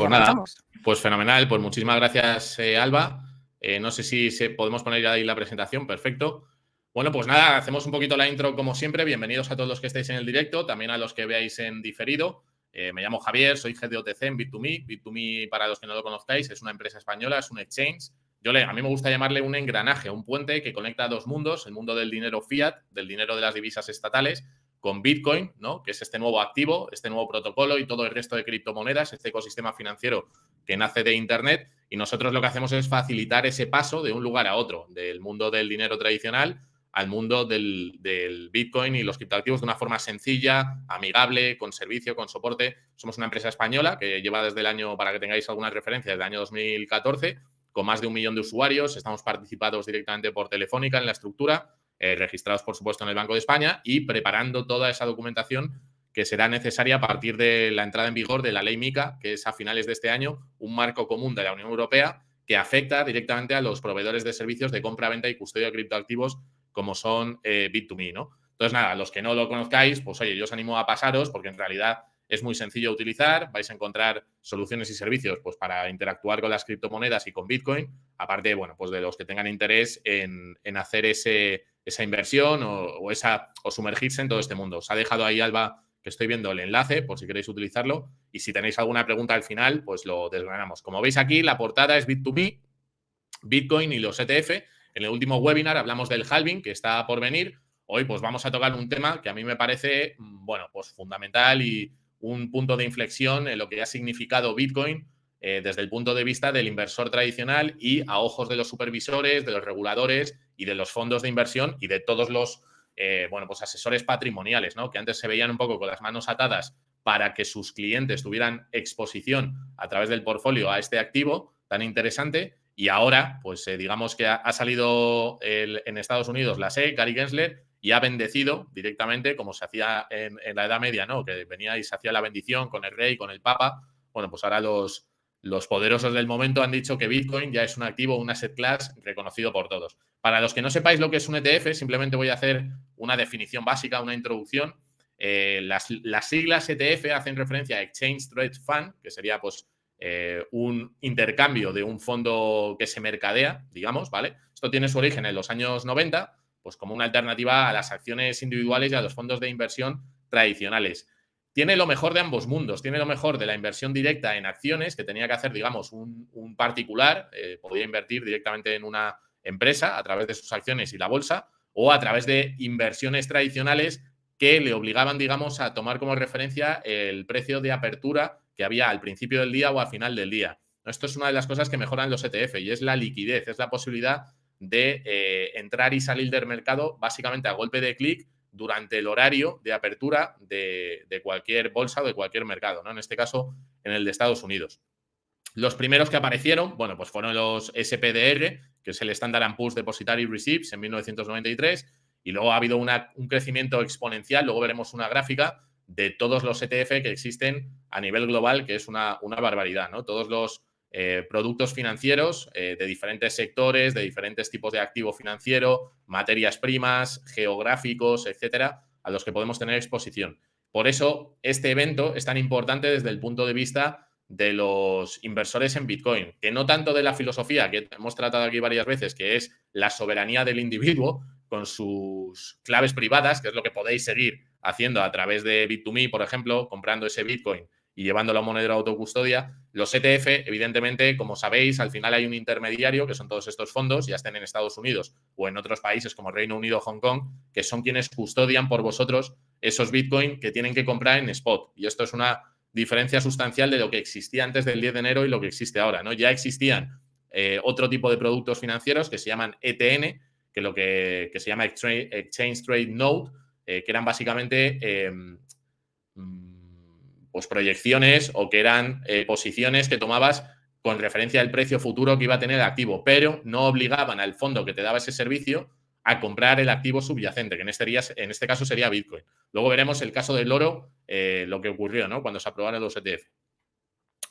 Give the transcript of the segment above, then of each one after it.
Pues nada, pues fenomenal. Pues muchísimas gracias, Alba. No sé si podemos poner ya ahí la presentación. Perfecto. Bueno, pues nada, hacemos un poquito la intro como siempre. Bienvenidos a todos los que estáis en el directo, también a los que veáis en diferido. Me llamo Javier, soy Head de OTC en Bit2Me. Bit2Me, para los que no lo conozcáis, es una empresa española, es un exchange. A mí me gusta llamarle un engranaje, un puente que conecta dos mundos, el mundo del dinero fiat, del dinero de las divisas estatales, con Bitcoin, ¿no? Que es este nuevo activo, este nuevo protocolo y todo el resto de criptomonedas, este ecosistema financiero que nace de Internet. Y nosotros lo que hacemos es facilitar ese paso de un lugar a otro, del mundo del dinero tradicional al mundo del Bitcoin y los criptoactivos de una forma sencilla, amigable, con servicio, con soporte. Somos una empresa española que lleva desde el año, para que tengáis algunas referencias, desde el año 2014, con más de 1 millón de usuarios. Estamos participados directamente por Telefónica en la estructura, registrados, por supuesto, en el Banco de España y preparando toda esa documentación que será necesaria a partir de la entrada en vigor de la ley MiCA, que es a finales de este año, un marco común de la Unión Europea que afecta directamente a los proveedores de servicios de compra, venta y custodia de criptoactivos como son Bit2Me, ¿no? Entonces, nada, los que no lo conozcáis, pues oye, yo os animo a pasaros porque en realidad es muy sencillo de utilizar, vais a encontrar soluciones y servicios pues, para interactuar con las criptomonedas y con Bitcoin, aparte, bueno, pues de los que tengan interés en hacer esa inversión o sumergirse en todo este mundo. Os ha dejado ahí, Alba, que estoy viendo el enlace por si queréis utilizarlo y si tenéis alguna pregunta al final, pues lo desgranamos. Como veis aquí, la portada es Bit2Me, Bitcoin y los ETF. En el último webinar hablamos del halving que está por venir. Hoy pues vamos a tocar un tema que a mí me parece, bueno, pues fundamental y un punto de inflexión en lo que ha significado Bitcoin desde el punto de vista del inversor tradicional y a ojos de los supervisores, de los reguladores y de los fondos de inversión y de todos los bueno, pues asesores patrimoniales, ¿no? Que antes se veían un poco con las manos atadas para que sus clientes tuvieran exposición a través del portfolio a este activo tan interesante. Y ahora, pues digamos que ha salido en Estados Unidos la SEC, Gary Gensler, y ha bendecido directamente, como se hacía en la Edad Media, ¿no? Que venía y se hacía la bendición con el rey, con el papa. Bueno, pues ahora los poderosos del momento han dicho que Bitcoin ya es un activo, un asset class reconocido por todos. Para los que no sepáis lo que es un ETF, simplemente voy a hacer una definición básica, una introducción. Las siglas ETF hacen referencia a Exchange Traded Fund, que sería, pues, un intercambio de un fondo que se mercadea, digamos, ¿vale? Esto tiene su origen en los años 90, pues como una alternativa a las acciones individuales y a los fondos de inversión tradicionales. Tiene lo mejor de ambos mundos, tiene lo mejor de la inversión directa en acciones, que tenía que hacer, digamos, un particular, podía invertir directamente en una empresa a través de sus acciones y la bolsa, o a través de inversiones tradicionales que le obligaban, digamos, a tomar como referencia el precio de apertura que había al principio del día o al final del día. Esto es una de las cosas que mejoran los ETF y es la liquidez, es la posibilidad de entrar y salir del mercado básicamente a golpe de clic durante el horario de apertura de cualquier bolsa o de cualquier mercado, ¿no? En este caso, en el de Estados Unidos. Los primeros que aparecieron, bueno, pues fueron los SPDR, que es el Standard & Poor's Depository Receipts en 1993, y luego ha habido un crecimiento exponencial, luego veremos una gráfica de todos los ETF que existen a nivel global, que es una barbaridad, ¿no? Todos los productos financieros de diferentes sectores, de diferentes tipos de activo financiero, materias primas, geográficos, etcétera, a los que podemos tener exposición. Por eso, este evento es tan importante desde el punto de vista de los inversores en Bitcoin, que no tanto de la filosofía que hemos tratado aquí varias veces, que es la soberanía del individuo con sus claves privadas, que es lo que podéis seguir haciendo a través de Bit2Me, por ejemplo, comprando ese Bitcoin y llevándolo a monedero de autocustodia. Los ETF, evidentemente, como sabéis, al final hay un intermediario, que son todos estos fondos, ya estén en Estados Unidos o en otros países como Reino Unido o Hong Kong, que son quienes custodian por vosotros esos Bitcoin que tienen que comprar en spot. Y esto es una diferencia sustancial de lo que existía antes del 10 de enero y lo que existe ahora, ¿no? Ya existían otro tipo de productos financieros que se llaman ETN, que se llama Exchange Trade Note, que eran básicamente pues proyecciones o que eran posiciones que tomabas con referencia al precio futuro que iba a tener el activo, pero no obligaban al fondo que te daba ese servicio a comprar el activo subyacente, que en este caso sería Bitcoin. Luego veremos el caso del oro, lo que ocurrió, ¿no? Cuando se aprobaron los ETF.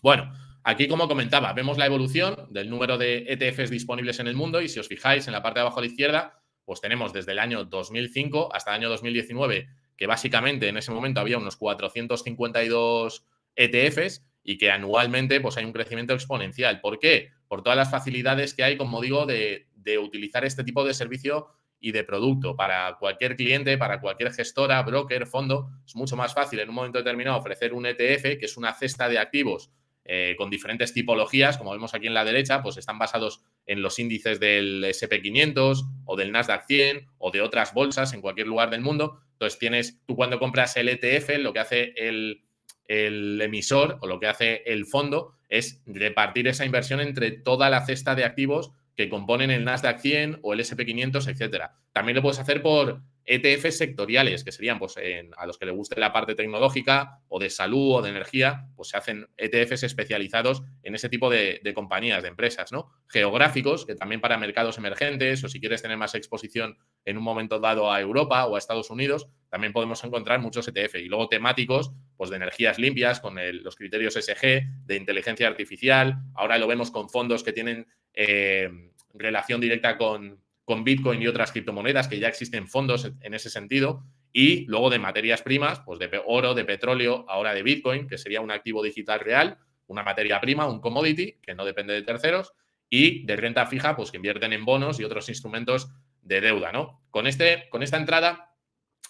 Bueno, aquí, como comentaba, vemos la evolución del número de ETFs disponibles en el mundo y si os fijáis en la parte de abajo a la izquierda, pues tenemos desde el año 2005 hasta el año 2019, que básicamente en ese momento había unos 452 ETFs y que anualmente pues, hay un crecimiento exponencial. ¿Por qué? Por todas las facilidades que hay, como digo, de utilizar este tipo de servicio y de producto. Para cualquier cliente, para cualquier gestora, broker, fondo, es mucho más fácil en un momento determinado ofrecer un ETF, que es una cesta de activos con diferentes tipologías, como vemos aquí en la derecha, pues están basados en los índices del S&P 500 o del Nasdaq 100 o de otras bolsas en cualquier lugar del mundo. Entonces, tú cuando compras el ETF, lo que hace el emisor o lo que hace el fondo es repartir esa inversión entre toda la cesta de activos que componen el Nasdaq 100 o el S&P 500, etcétera. También lo puedes hacer por ETFs sectoriales, que serían pues, a los que les guste la parte tecnológica o de salud o de energía, pues se hacen ETFs especializados en ese tipo de compañías, de empresas, ¿no? Geográficos, que también para mercados emergentes o si quieres tener más exposición en un momento dado a Europa o a Estados Unidos, también podemos encontrar muchos ETF. Y luego temáticos, pues de energías limpias, con los criterios ESG, de inteligencia artificial. Ahora lo vemos con fondos que tienen relación directa con Bitcoin y otras criptomonedas, que ya existen fondos en ese sentido. Y luego de materias primas, pues de oro, de petróleo, ahora de Bitcoin, que sería un activo digital real, una materia prima, un commodity, que no depende de terceros, y de renta fija, pues que invierten en bonos y otros instrumentos de deuda, ¿no? Con esta entrada,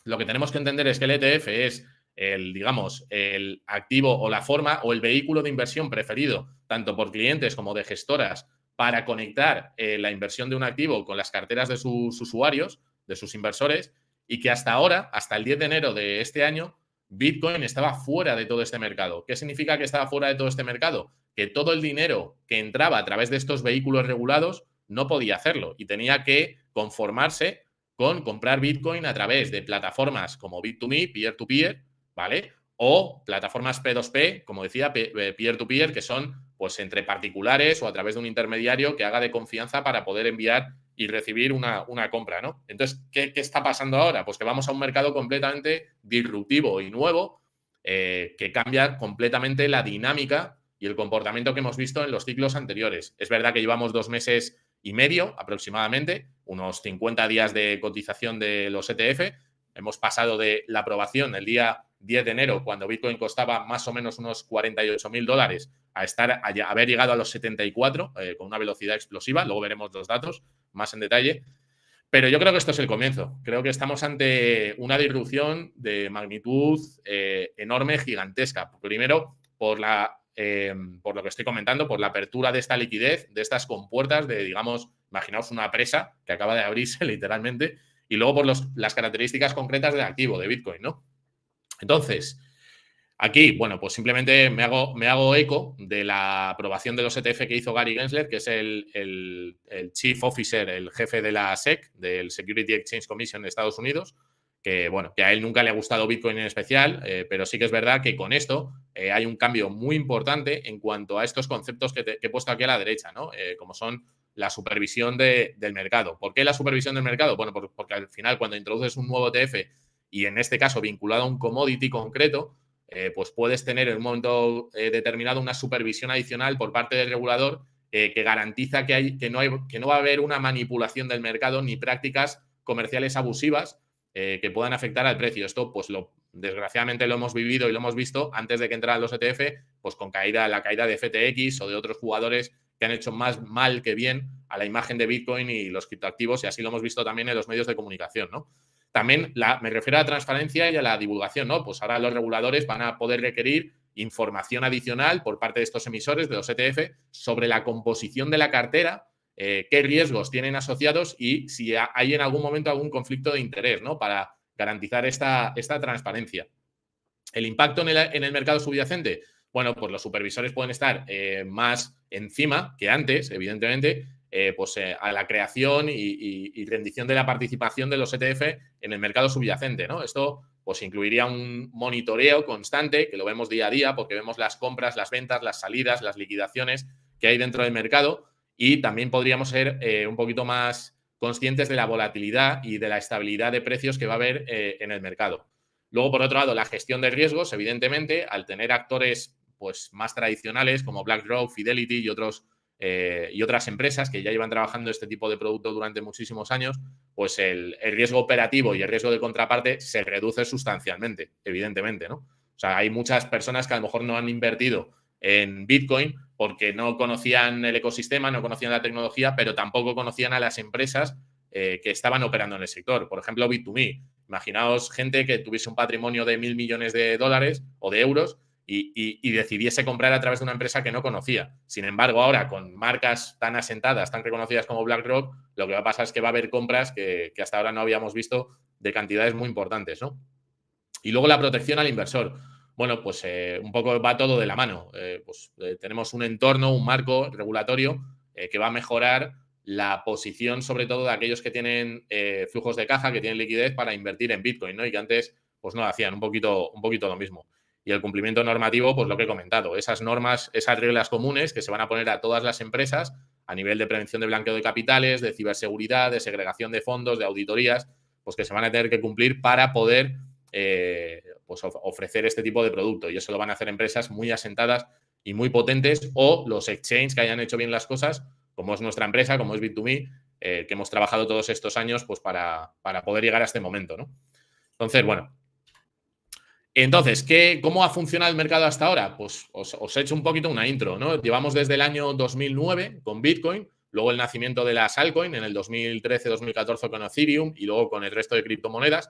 lo que tenemos que entender es que el ETF es digamos, el activo o la forma o el vehículo de inversión preferido, tanto por clientes como de gestoras, para conectar la inversión de un activo con las carteras de sus usuarios, de sus inversores, y que hasta ahora, hasta el 10 de enero de este año, Bitcoin estaba fuera de todo este mercado. ¿Qué significa que estaba fuera de todo este mercado? Que todo el dinero que entraba a través de estos vehículos regulados no podía hacerlo y tenía que conformarse con comprar Bitcoin a través de plataformas como Bit2Me, peer-to-peer, ¿vale? O plataformas P2P, como decía, peer-to-peer, que son pues entre particulares o a través de un intermediario que haga de confianza para poder enviar y recibir una compra, ¿no? Entonces, ¿qué está pasando ahora? Pues que vamos a un mercado completamente disruptivo y nuevo que cambia completamente la dinámica y el comportamiento que hemos visto en los ciclos anteriores. Es verdad que llevamos 2 meses y medio aproximadamente, unos 50 días de cotización de los ETF. Hemos pasado de la aprobación el día 10 de enero, cuando Bitcoin costaba más o menos unos $48.000, a haber llegado a los 74 con una velocidad explosiva. Luego veremos los datos más en detalle. Pero yo creo que esto es el comienzo. Creo que estamos ante una disrupción de magnitud enorme, gigantesca. Primero, por lo que estoy comentando, por la apertura de esta liquidez, de estas compuertas de, digamos, imaginaos una presa que acaba de abrirse literalmente, y luego por las características concretas del activo, de Bitcoin, ¿no? Entonces, aquí, bueno, pues simplemente me hago eco de la aprobación de los ETF que hizo Gary Gensler, que es el Chief Officer, el jefe de la SEC, del Security Exchange Commission de Estados Unidos, que, bueno, que a él nunca le ha gustado Bitcoin en especial, pero sí que es verdad que con esto hay un cambio muy importante en cuanto a estos conceptos que he puesto aquí a la derecha, ¿no? Como son la supervisión del mercado. ¿Por qué la supervisión del mercado? Bueno, porque al final cuando introduces un nuevo ETF y en este caso vinculado a un commodity concreto, pues puedes tener en un momento determinado una supervisión adicional por parte del regulador que garantiza que no va a haber una manipulación del mercado ni prácticas comerciales abusivas que puedan afectar al precio. Esto, pues desgraciadamente lo hemos vivido y lo hemos visto antes de que entraran los ETF, pues con la caída de FTX o de otros jugadores que han hecho más mal que bien a la imagen de Bitcoin y los criptoactivos, y así lo hemos visto también en los medios de comunicación, ¿no? También me refiero a la transparencia y a la divulgación, ¿no? Pues ahora los reguladores van a poder requerir información adicional por parte de estos emisores, de los ETF, sobre la composición de la cartera, qué riesgos tienen asociados y si hay en algún momento algún conflicto de interés, ¿no? Para garantizar esta transparencia. ¿El impacto en el mercado subyacente? Bueno, pues los supervisores pueden estar más encima que antes, evidentemente, a la creación y rendición de la participación de los ETF en el mercado subyacente, ¿no? Esto pues incluiría un monitoreo constante, que lo vemos día a día, porque vemos las compras, las ventas, las salidas, las liquidaciones que hay dentro del mercado, y también podríamos ser un poquito más conscientes de la volatilidad y de la estabilidad de precios que va a haber en el mercado. Luego, por otro lado, la gestión de riesgos, evidentemente, al tener actores pues, más tradicionales como BlackRock, Fidelity y otras empresas que ya llevan trabajando este tipo de producto durante muchísimos años, pues el riesgo operativo y el riesgo de contraparte se reduce sustancialmente, evidentemente, ¿no? O sea, hay muchas personas que a lo mejor no han invertido en Bitcoin porque no conocían el ecosistema, no conocían la tecnología, pero tampoco conocían a las empresas que estaban operando en el sector. Por ejemplo, Bit2Me. Imaginaos gente que tuviese un patrimonio de 1.000 millones de dólares o de euros y decidiese comprar a través de una empresa que no conocía. Sin embargo, ahora con marcas tan asentadas, tan reconocidas como BlackRock, lo que va a pasar es que va a haber compras que hasta ahora no habíamos visto de cantidades muy importantes, ¿no? Y luego la protección al inversor. Bueno, pues un poco va todo de la mano. Tenemos un entorno, un marco regulatorio que va a mejorar la posición, sobre todo de aquellos que tienen flujos de caja, que tienen liquidez para invertir en Bitcoin, ¿no? Y que antes, pues no hacían un poquito lo mismo. Y el cumplimiento normativo, pues lo que he comentado, esas normas, esas reglas comunes que se van a poner a todas las empresas a nivel de prevención de blanqueo de capitales, de ciberseguridad, de segregación de fondos, de auditorías, pues que se van a tener que cumplir para poder pues ofrecer este tipo de producto. Y eso lo van a hacer empresas muy asentadas y muy potentes o los exchanges que hayan hecho bien las cosas, como es nuestra empresa, como es Bit2Me, que hemos trabajado todos estos años pues para poder llegar a este momento, ¿no? Entonces, bueno. Entonces, ¿cómo ha funcionado el mercado hasta ahora? Pues os he hecho un poquito una intro, ¿no? Llevamos desde el año 2009 con Bitcoin, luego el nacimiento de las altcoins en el 2013-2014 con Ethereum y luego con el resto de criptomonedas.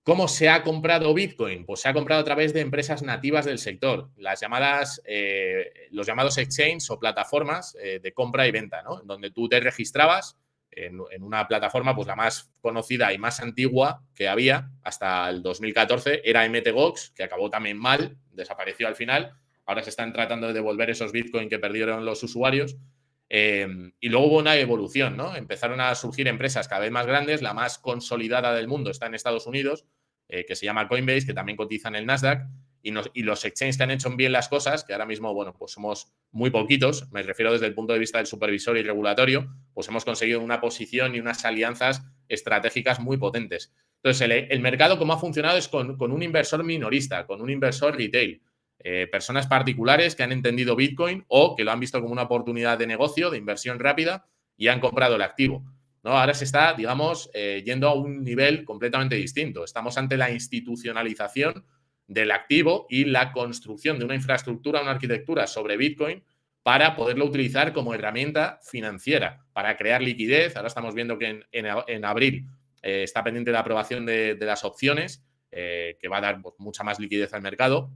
¿Cómo se ha comprado Bitcoin? Pues se ha comprado a través de empresas nativas del sector, los llamados exchanges o plataformas de compra y venta, ¿no? Donde tú te registrabas en una plataforma, pues la más conocida y más antigua que había hasta el 2014 era MTGOX, que acabó también mal, desapareció al final. Ahora se están tratando de devolver esos Bitcoin que perdieron los usuarios. Y luego hubo una evolución, ¿no? Empezaron a surgir empresas cada vez más grandes. La más consolidada del mundo está en Estados Unidos, que se llama Coinbase, que también cotiza en el Nasdaq. Y los exchanges que han hecho bien las cosas, que ahora mismo, bueno, pues somos muy poquitos, me refiero desde el punto de vista del supervisor y regulatorio, pues hemos conseguido una posición y unas alianzas estratégicas muy potentes. Entonces, el mercado, como ha funcionado, es con un inversor minorista, con un inversor retail. Personas particulares que han entendido Bitcoin o que lo han visto como una oportunidad de negocio, de inversión rápida y han comprado el activo, ¿no? Ahora se está, digamos, yendo a un nivel completamente distinto. Estamos ante la institucionalización del activo y la construcción de una infraestructura, una arquitectura sobre Bitcoin para poderlo utilizar como herramienta financiera, para crear liquidez. Ahora estamos viendo que en abril está pendiente la aprobación de las opciones, que va a dar pues, mucha más liquidez al mercado,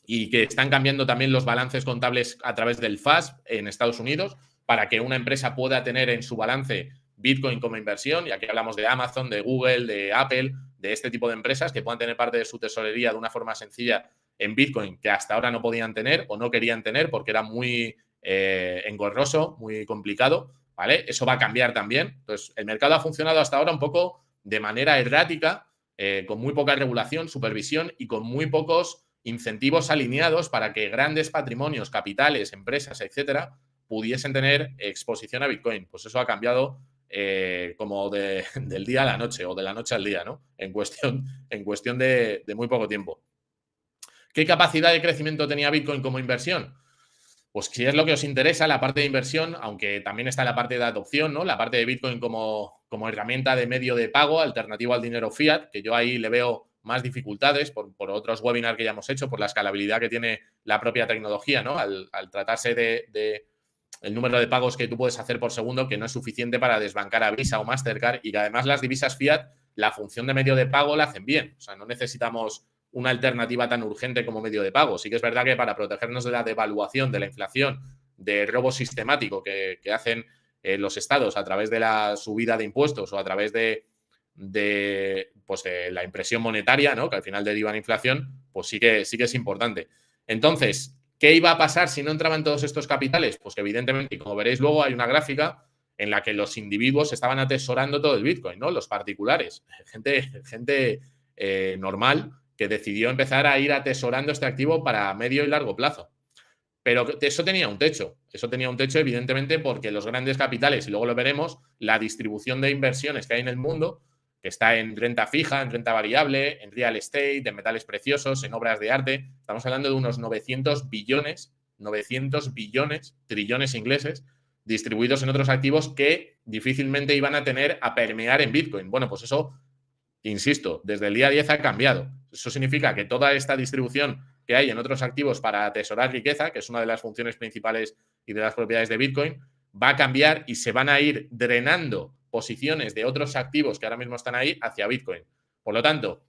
y que están cambiando también los balances contables a través del FAS en Estados Unidos para que una empresa pueda tener en su balance Bitcoin como inversión. Y aquí hablamos de Amazon, de Google, de Apple, de este tipo de empresas que puedan tener parte de su tesorería de una forma sencilla en Bitcoin que hasta ahora no podían tener o no querían tener porque era muy engorroso, muy complicado, ¿vale? Eso va a cambiar también. Entonces, el mercado ha funcionado hasta ahora un poco de manera errática, con muy poca regulación, supervisión y con muy pocos incentivos alineados para que grandes patrimonios, capitales, empresas, etcétera, pudiesen tener exposición a Bitcoin. Pues eso ha cambiado como del día a la noche o de la noche al día, ¿no? En cuestión de muy poco tiempo. ¿Qué capacidad de crecimiento tenía Bitcoin como inversión? Pues si es lo que os interesa, la parte de inversión, aunque también está la parte de adopción, ¿no? La parte de Bitcoin como herramienta de medio de pago, alternativo al dinero fiat, que yo ahí le veo más dificultades por otros webinars que ya hemos hecho, por la escalabilidad que tiene la propia tecnología, ¿no? Al tratarse de el número de pagos que tú puedes hacer por segundo, que no es suficiente para desbancar a Visa o Mastercard, y que además las divisas fiat, la función de medio de pago la hacen bien. O sea, no necesitamos una alternativa tan urgente como medio de pago. Sí que es verdad que para protegernos de la devaluación, de la inflación, del robo sistemático que hacen los estados a través de la subida de impuestos o a través de la impresión monetaria, ¿no? Que al final deriva en inflación, pues sí que es importante. Entonces, ¿qué iba a pasar si no entraban todos estos capitales? Pues que evidentemente, y como veréis luego, hay una gráfica en la que los individuos estaban atesorando todo el Bitcoin, ¿no? Los particulares, gente normal, que decidió empezar a ir atesorando este activo para medio y largo plazo. Pero eso tenía un techo. Eso tenía un techo, evidentemente, porque los grandes capitales, y luego lo veremos, la distribución de inversiones que hay en el mundo, que está en renta fija, en renta variable, en real estate, en metales preciosos, en obras de arte. Estamos hablando de unos 900 billones, trillones ingleses, distribuidos en otros activos que difícilmente iban a tener a permear en Bitcoin. Bueno, pues eso, insisto, desde el día 10 ha cambiado. Eso significa que toda esta distribución que hay en otros activos para atesorar riqueza, que es una de las funciones principales y de las propiedades de Bitcoin, va a cambiar y se van a ir drenando posiciones de otros activos que ahora mismo están ahí hacia Bitcoin. Por lo tanto,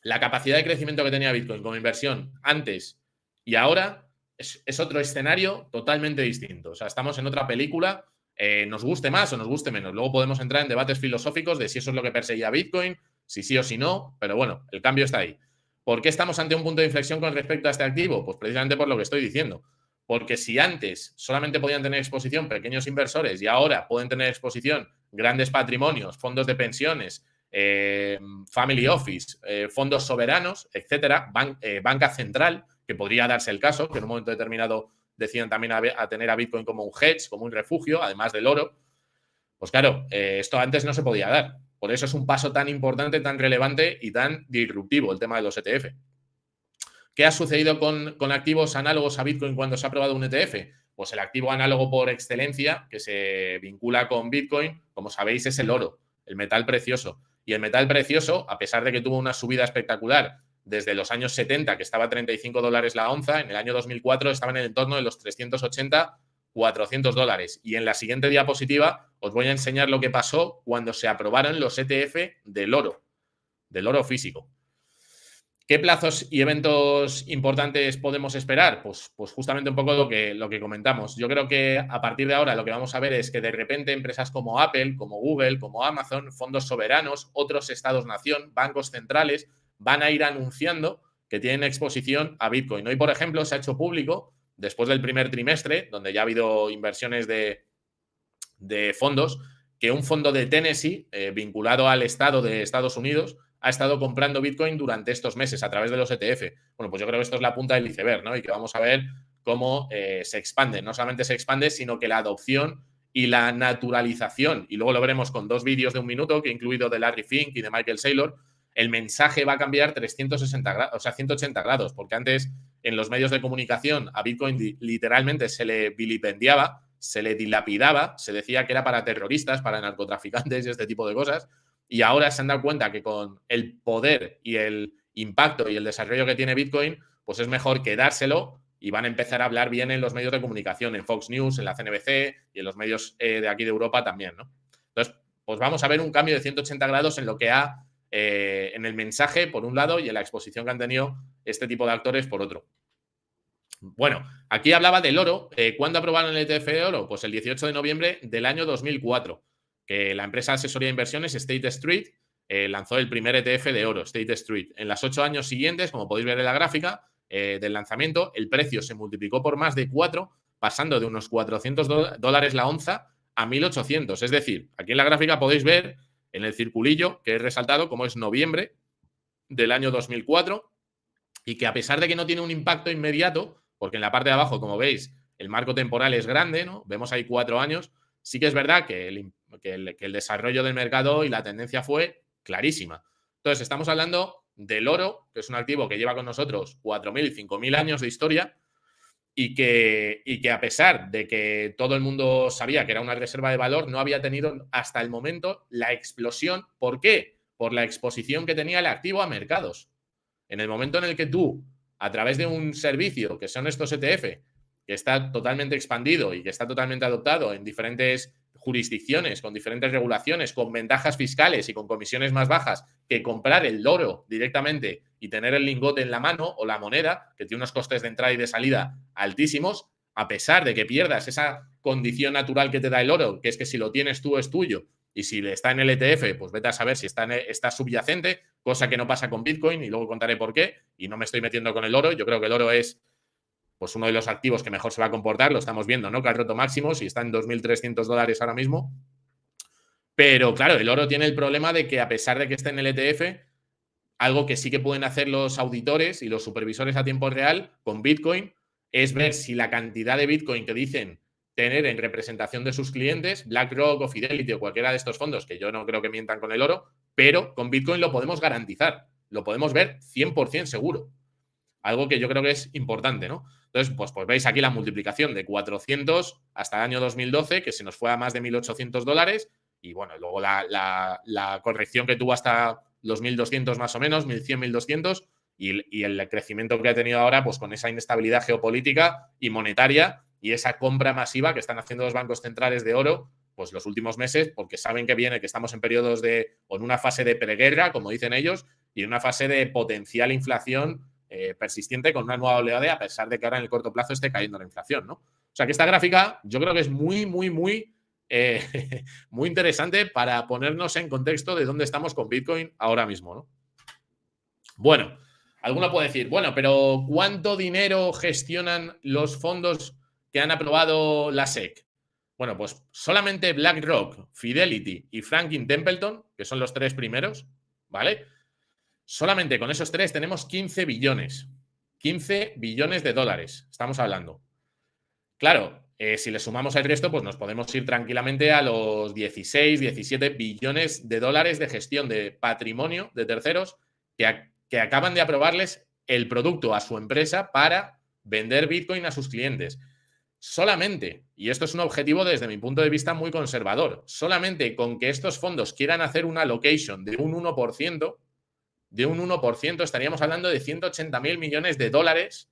la capacidad de crecimiento que tenía Bitcoin como inversión antes y ahora es otro escenario totalmente distinto. O sea, estamos en otra película, nos guste más o nos guste menos. Luego podemos entrar en debates filosóficos de si eso es lo que perseguía Bitcoin, si sí o si no, pero bueno, el cambio está ahí. ¿Por qué estamos ante un punto de inflexión con respecto a este activo? Pues precisamente por lo que estoy diciendo. Porque si antes solamente podían tener exposición pequeños inversores y ahora pueden tener exposición grandes patrimonios, fondos de pensiones, family office, fondos soberanos, etcétera, banca central, que podría darse el caso, que en un momento determinado decidan también a tener a Bitcoin como un hedge, como un refugio, además del oro, pues claro, esto antes no se podía dar. Por eso es un paso tan importante, tan relevante y tan disruptivo el tema de los ETF. ¿Qué ha sucedido con activos análogos a Bitcoin cuando se ha aprobado un ETF? Pues el activo análogo por excelencia que se vincula con Bitcoin, como sabéis, es el oro, el metal precioso. Y el metal precioso, a pesar de que tuvo una subida espectacular desde los años 70, que estaba a $35 la onza, en el año 2004 estaba en el entorno de los 380, $400. Y en la siguiente diapositiva os voy a enseñar lo que pasó cuando se aprobaron los ETF del oro físico. ¿Qué plazos y eventos importantes podemos esperar? Pues justamente un poco lo que comentamos. Yo creo que a partir de ahora lo que vamos a ver es que de repente empresas como Apple, como Google, como Amazon, fondos soberanos, otros estados-nación, bancos centrales, van a ir anunciando que tienen exposición a Bitcoin. Hoy, por ejemplo, se ha hecho público, después del primer trimestre, donde ya ha habido inversiones de fondos, que un fondo de Tennessee, vinculado al estado de Estados Unidos, ha estado comprando Bitcoin durante estos meses a través de los ETF. Bueno, pues yo creo que esto es la punta del iceberg, ¿no? Y que vamos a ver cómo se expande. No solamente se expande, sino que la adopción y la naturalización, y luego lo veremos con 2 vídeos de 1 minuto que he incluido de Larry Fink y de Michael Saylor, el mensaje va a cambiar 360 grados, o sea, 180 grados, porque antes en los medios de comunicación a Bitcoin literalmente se le vilipendiaba, se le dilapidaba, se decía que era para terroristas, para narcotraficantes y este tipo de cosas. Y ahora se han dado cuenta que con el poder y el impacto y el desarrollo que tiene Bitcoin, pues es mejor quedárselo y van a empezar a hablar bien en los medios de comunicación, en Fox News, en la CNBC y en los medios de aquí de Europa también, ¿no? Entonces, pues vamos a ver un cambio de 180 grados en lo que en el mensaje, por un lado, y en la exposición que han tenido este tipo de actores, por otro. Bueno, aquí hablaba del oro. ¿Cuándo aprobaron el ETF de oro? Pues el 18 de noviembre del año 2004. Que la empresa de asesoría de inversiones State Street lanzó el primer ETF de oro, State Street. En los 8 años siguientes, como podéis ver en la gráfica del lanzamiento, el precio se multiplicó por más de 4, pasando de unos $400 la onza a 1.800. Es decir, aquí en la gráfica podéis ver en el circulillo que he resaltado cómo es noviembre del año 2004 y que a pesar de que no tiene un impacto inmediato, porque en la parte de abajo, como veis, el marco temporal es grande, ¿no? Vemos ahí 4 años. Sí que es verdad que el desarrollo del mercado y la tendencia fue clarísima. Entonces, estamos hablando del oro, que es un activo que lleva con nosotros 4.000, 5.000 años de historia y que a pesar de que todo el mundo sabía que era una reserva de valor, no había tenido hasta el momento la explosión. ¿Por qué? Por la exposición que tenía el activo a mercados. En el momento en el que tú, a través de un servicio que son estos ETF, que está totalmente expandido y que está totalmente adoptado en diferentes jurisdicciones, con diferentes regulaciones, con ventajas fiscales y con comisiones más bajas que comprar el oro directamente y tener el lingote en la mano o la moneda, que tiene unos costes de entrada y de salida altísimos, a pesar de que pierdas esa condición natural que te da el oro, que es que si lo tienes tú es tuyo, y si está en el ETF, pues vete a saber si está subyacente, cosa que no pasa con Bitcoin, y luego contaré por qué, y no me estoy metiendo con el oro. Yo creo que el oro es pues uno de los activos que mejor se va a comportar, lo estamos viendo, ¿no? Que ha roto máximos y está en $2.300 ahora mismo. Pero claro, el oro tiene el problema de que a pesar de que esté en el ETF, algo que sí que pueden hacer los auditores y los supervisores a tiempo real con Bitcoin es ver si la cantidad de Bitcoin que dicen tener en representación de sus clientes, BlackRock o Fidelity o cualquiera de estos fondos, que yo no creo que mientan con el oro, pero con Bitcoin lo podemos garantizar, lo podemos ver 100% seguro. Algo que yo creo que es importante, ¿no? Entonces, pues veis aquí la multiplicación de 400 hasta el año 2012, que se nos fue a más de $1.800, y bueno, luego la corrección que tuvo hasta los 1.200 más o menos, 1.100, 1.200, y el crecimiento que ha tenido ahora, pues con esa inestabilidad geopolítica y monetaria y esa compra masiva que están haciendo los bancos centrales de oro, pues los últimos meses, porque saben que viene, que estamos en periodos o en una fase de preguerra, como dicen ellos, y en una fase de potencial inflación persistente con una nueva oleada, a pesar de que ahora en el corto plazo esté cayendo la inflación, ¿no? O sea que esta gráfica yo creo que es muy, muy, muy, muy interesante para ponernos en contexto de dónde estamos con Bitcoin ahora mismo, ¿no? Bueno, alguno puede decir, bueno, pero ¿cuánto dinero gestionan los fondos que han aprobado la SEC? Bueno, pues solamente BlackRock, Fidelity y Franklin Templeton, que son los tres primeros, ¿vale? Solamente con esos tres tenemos 15 billones. 15 billones de dólares, estamos hablando. Claro, si le sumamos el resto, pues nos podemos ir tranquilamente a los 16, 17 billones de dólares de gestión de patrimonio de terceros que acaban de aprobarles el producto a su empresa para vender Bitcoin a sus clientes. Solamente, y esto es un objetivo desde mi punto de vista muy conservador, solamente con que estos fondos quieran hacer una allocation de un 1%, estaríamos hablando de 180.000 millones de dólares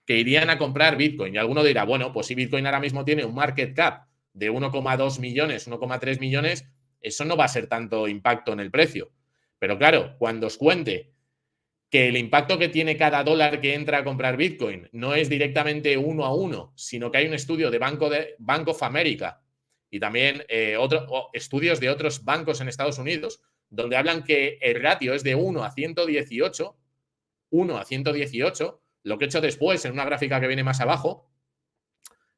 que irían a comprar Bitcoin. Y alguno dirá, bueno, pues si Bitcoin ahora mismo tiene un market cap de 1,2 millones, 1,3 millones, eso no va a ser tanto impacto en el precio. Pero claro, cuando os cuente que el impacto que tiene cada dólar que entra a comprar Bitcoin no es directamente 1 a 1, sino que hay un estudio de Bank of America y también estudios de otros bancos en Estados Unidos, donde hablan que el ratio es de 1 a 118, lo que he hecho después en una gráfica que viene más abajo,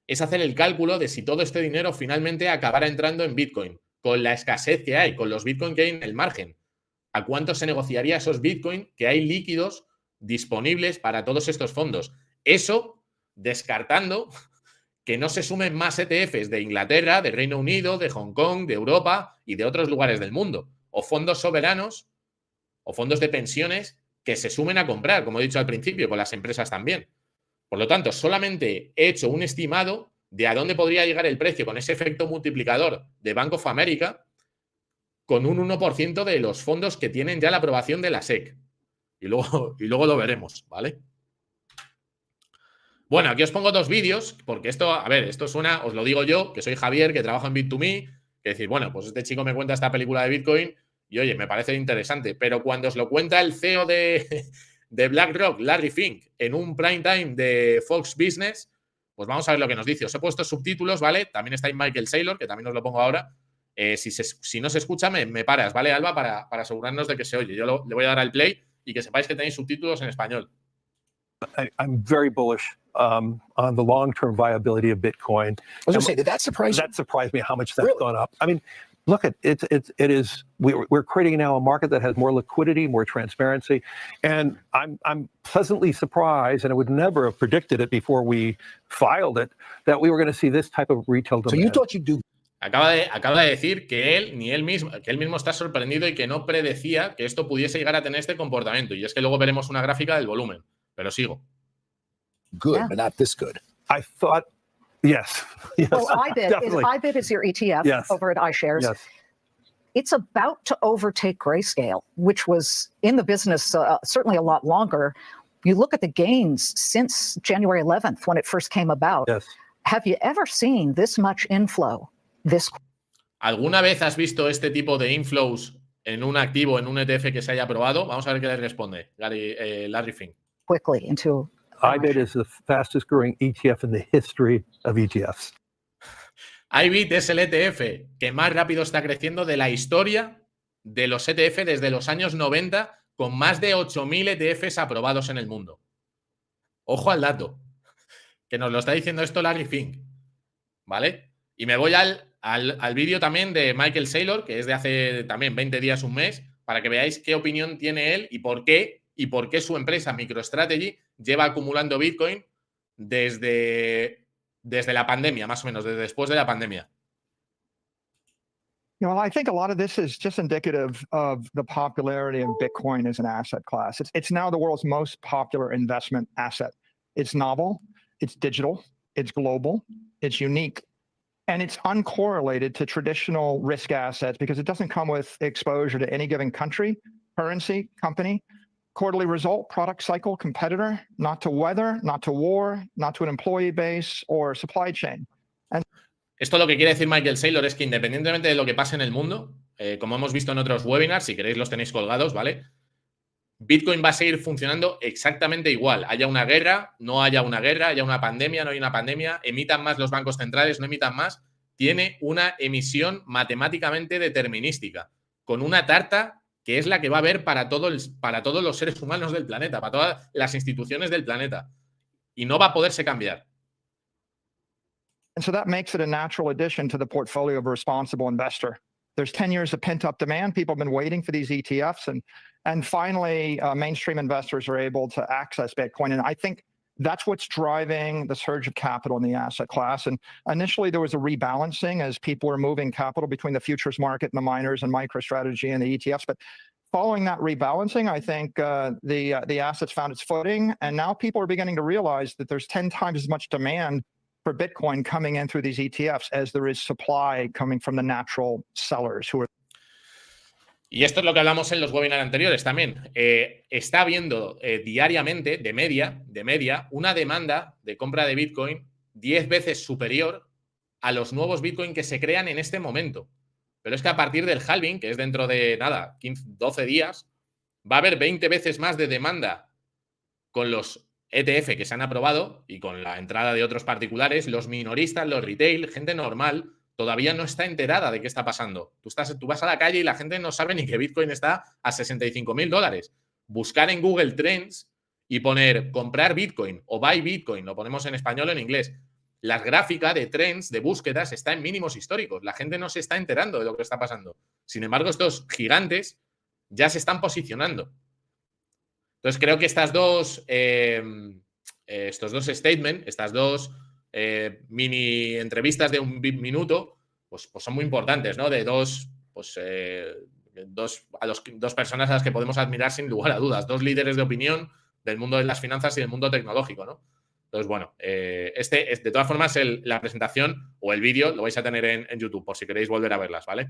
es hacer el cálculo de si todo este dinero finalmente acabará entrando en Bitcoin, con la escasez que hay, con los Bitcoin que hay en el margen. ¿A cuánto se negociaría esos Bitcoin que hay líquidos disponibles para todos estos fondos? Eso descartando que no se sumen más ETFs de Inglaterra, de Reino Unido, de Hong Kong, de Europa y de otros lugares del mundo. O fondos soberanos o fondos de pensiones que se sumen a comprar, como he dicho al principio, con las empresas también. Por lo tanto, solamente he hecho un estimado de a dónde podría llegar el precio con ese efecto multiplicador de Bank of America con un 1% de los fondos que tienen ya la aprobación de la SEC. Y luego lo veremos, ¿vale? Bueno, aquí os pongo dos vídeos, porque esto, a ver, esto suena, os lo digo yo, que soy Javier, que trabajo en Bit2Me, que decir, bueno, pues este chico me cuenta esta película de Bitcoin y oye, me parece interesante, pero cuando os lo cuenta el CEO de BlackRock, Larry Fink, en un prime time de Fox Business, pues vamos a ver lo que nos dice. Os he puesto subtítulos, ¿vale? También está ahí Michael Saylor, que también os lo pongo ahora. Si no se escucha, me paras, ¿vale, Alba? Para asegurarnos de que se oye. Yo le voy a dar al play y que sepáis que tenéis subtítulos en español. I'm very bullish on the long-term viability of Bitcoin. I was going to say, did that surprise you? That surprised me how much that's Really? gone up. I mean, look, we're creating now a market that has more liquidity, more transparency, and I'm pleasantly surprised, and I would never have predicted it before we filed it, that we were going to see this type of retail demand. So you thought you'd do. Acaba de decir que él mismo está sorprendido y que no predecía que esto pudiese llegar a tener este comportamiento. Y es que luego veremos una gráfica del volumen. Pero sigo. Good, but not this good. I thought, yes. Well, IBIT is your ETF Yes. over at iShares. Yes. It's about to overtake Grayscale, which was in the business certainly a lot longer. You look at the gains since January 11th when it first came about. Yes. Have you ever seen this much inflow? ¿Alguna vez has visto este tipo de inflows en un activo, en un ETF que se haya aprobado? Vamos a ver qué le responde Larry Fink. Quickly into IBIT is the fastest growing ETF in the history of ETFs. IBIT es el ETF que más rápido está creciendo de la historia de los ETF desde los años 90, con más de 8.000 ETFs aprobados en el mundo. Ojo al dato, que nos lo está diciendo esto Larry Fink, ¿vale? Y me voy al vídeo también de Michael Saylor, que es de hace también 20 días, un mes, para que veáis qué opinión tiene él y por qué su empresa MicroStrategy lleva acumulando Bitcoin desde la pandemia, más o menos, desde después de la pandemia. You know, I think a lot of this is just indicative of the popularity of Bitcoin as an asset class. It's now the world's most popular investment asset. It's novel, it's digital, it's global, it's unique, and it's uncorrelated to traditional risk assets because it doesn't come with exposure to any given country, currency, company, quarterly result, product cycle, competitor, not to weather, not to war, not to an employee base or supply chain. Esto lo que quiere decir Michael Saylor es que independientemente de lo que pase en el mundo, como hemos visto en otros webinars, si queréis los tenéis colgados, ¿vale? Bitcoin va a seguir funcionando exactamente igual. Haya una guerra, no haya una guerra, haya una pandemia, no haya una pandemia, emitan más los bancos centrales, no emitan más. Tiene una emisión matemáticamente determinística, con una tarta que es la que va a haber para todos los seres humanos del planeta, para todas las instituciones del planeta. Y no va a poderse cambiar. And so that makes it a natural addition to the portfolio of a responsible investor. There's 10 years of pent-up demand. People have been waiting for these ETFs, and finally, mainstream investors are able to access Bitcoin. And I think that's what's driving the surge of capital in the asset class. And initially, there was a rebalancing as people were moving capital between the futures market and the miners and MicroStrategy and the ETFs. But following that rebalancing, I think the assets found its footing, and now people are beginning to realize that there's 10 times as much demand for Bitcoin coming in through these ETFs as there is supply coming from the natural sellers who are. Y esto es lo que hablamos en los webinars anteriores también. Está habiendo diariamente, de media, una demanda de compra de Bitcoin 10 veces superior a los nuevos Bitcoin que se crean en este momento. Pero es que a partir del halving, que es dentro de, nada, 15, 12 días, va a haber 20 veces más de demanda con los ETF que se han aprobado y con la entrada de otros particulares. Los minoristas, los retail, gente normal, todavía no está enterada de qué está pasando. Tú vas a la calle y la gente no sabe ni que Bitcoin está a $65.000. Buscar en Google Trends y poner comprar Bitcoin o buy Bitcoin, lo ponemos en español o en inglés. La gráfica de trends, de búsquedas, está en mínimos históricos. La gente no se está enterando de lo que está pasando. Sin embargo, estos gigantes ya se están posicionando. Entonces, creo que estos dos statements, estas dos mini entrevistas de un minuto, pues son muy importantes, ¿no? De dos personas a las que podemos admirar sin lugar a dudas, dos líderes de opinión del mundo de las finanzas y del mundo tecnológico, ¿no? Entonces, bueno, de todas formas, la presentación o el vídeo lo vais a tener en YouTube, por si queréis volver a verlas, ¿vale?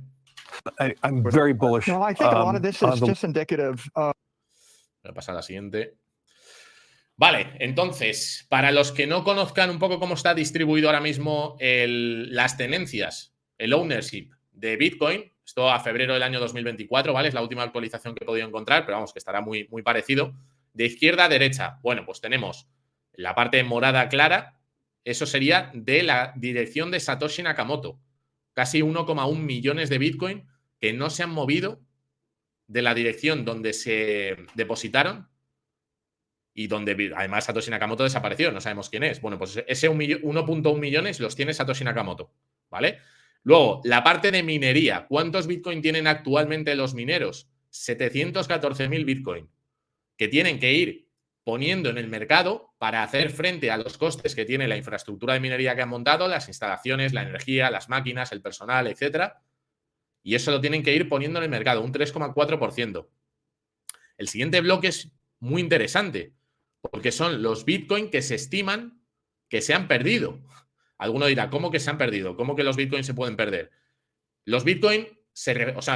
I'm very bullish. Well, I think a lot of this is just indicative of. Voy a pasar a la siguiente. Vale, entonces, para los que no conozcan un poco cómo está distribuido ahora mismo las tenencias, el ownership de Bitcoin, esto a febrero del año 2024, ¿vale? Es la última actualización que he podido encontrar, pero vamos, que estará muy, muy parecido. De izquierda a derecha, bueno, pues tenemos la parte morada clara, eso sería de la dirección de Satoshi Nakamoto. Casi 1,1 millones de Bitcoin que no se han movido de la dirección donde se depositaron y donde además Satoshi Nakamoto desapareció, no sabemos quién es. Bueno, pues ese 1.1 millones los tiene Satoshi Nakamoto, ¿vale? Luego, la parte de minería. ¿Cuántos Bitcoin tienen actualmente los mineros? 714.000 Bitcoin, que tienen que ir poniendo en el mercado para hacer frente a los costes que tiene la infraestructura de minería que han montado, las instalaciones, la energía, las máquinas, el personal, etcétera. Y eso lo tienen que ir poniendo en el mercado, un 3,4%. El siguiente bloque es muy interesante, porque son los Bitcoin que se estiman que se han perdido. Alguno dirá, ¿cómo que se han perdido? ¿Cómo que los Bitcoin se pueden perder? Los Bitcoin,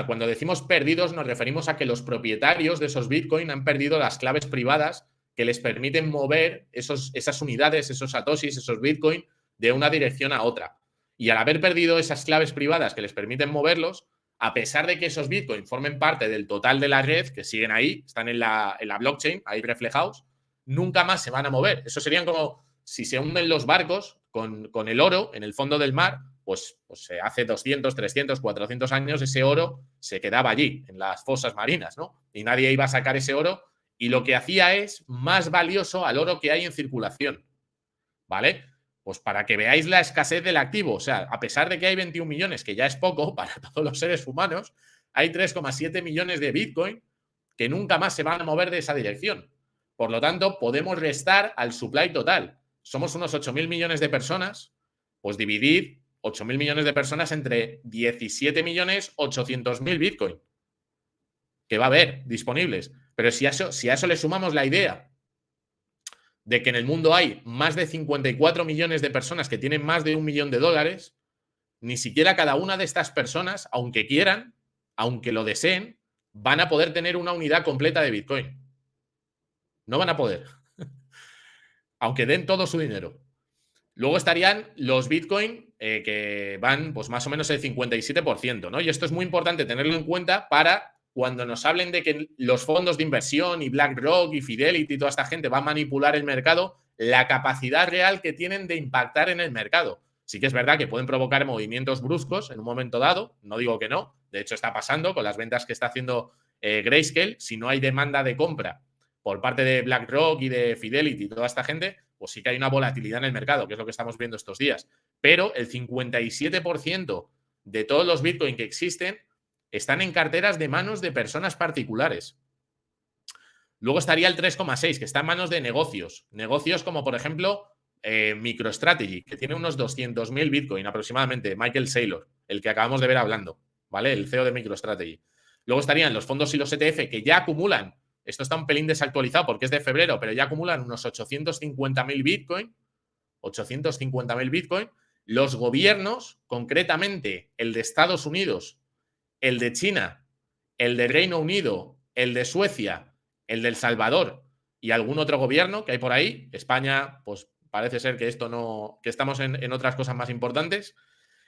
cuando decimos perdidos, nos referimos a que los propietarios de esos Bitcoin han perdido las claves privadas que les permiten mover esas unidades, esos satoshis, esos Bitcoin, de una dirección a otra. Y al haber perdido esas claves privadas que les permiten moverlos, a pesar de que esos Bitcoin formen parte del total de la red, que siguen ahí, están en la blockchain, ahí reflejados, nunca más se van a mover. Eso serían como si se hunden los barcos con el oro en el fondo del mar, pues hace 200, 300, 400 años ese oro se quedaba allí, en las fosas marinas, ¿no? Y nadie iba a sacar ese oro y lo que hacía es más valioso al oro que hay en circulación, ¿vale? Pues para que veáis la escasez del activo, o sea, a pesar de que hay 21 millones, que ya es poco para todos los seres humanos, hay 3,7 millones de Bitcoin que nunca más se van a mover de esa dirección. Por lo tanto, podemos restar al supply total. Somos unos 8.000 millones de personas, pues dividid 8.000 millones de personas entre 17.800.000 Bitcoin que va a haber disponibles. Pero si a eso le sumamos la idea de que en el mundo hay más de 54 millones de personas que tienen más de $1 millón, ni siquiera cada una de estas personas, aunque quieran, aunque lo deseen, van a poder tener una unidad completa de Bitcoin. No van a poder. Aunque den todo su dinero. Luego estarían los Bitcoin que van pues más o menos el 57%, ¿no? Y esto es muy importante tenerlo en cuenta para cuando nos hablen de que los fondos de inversión y BlackRock y Fidelity y toda esta gente va a manipular el mercado, la capacidad real que tienen de impactar en el mercado. Sí que es verdad que pueden provocar movimientos bruscos en un momento dado, no digo que no, de hecho está pasando con las ventas que está haciendo Grayscale. Si no hay demanda de compra por parte de BlackRock y de Fidelity y toda esta gente, pues sí que hay una volatilidad en el mercado, que es lo que estamos viendo estos días. Pero el 57% de todos los Bitcoin que existen están en carteras de manos de personas particulares. Luego estaría el 3,6, que está en manos de negocios. Negocios como, por ejemplo, MicroStrategy, que tiene unos 200.000 Bitcoin aproximadamente. Michael Saylor, el que acabamos de ver hablando, ¿vale? El CEO de MicroStrategy. Luego estarían los fondos y los ETF que ya acumulan. Esto está un pelín desactualizado porque es de febrero, pero ya acumulan unos 850.000 Bitcoin. 850.000 Bitcoin. Los gobiernos, concretamente el de Estados Unidos, el de China, el de Reino Unido, el de Suecia, el de El Salvador y algún otro gobierno que hay por ahí. España, pues parece ser que esto no, que estamos en otras cosas más importantes.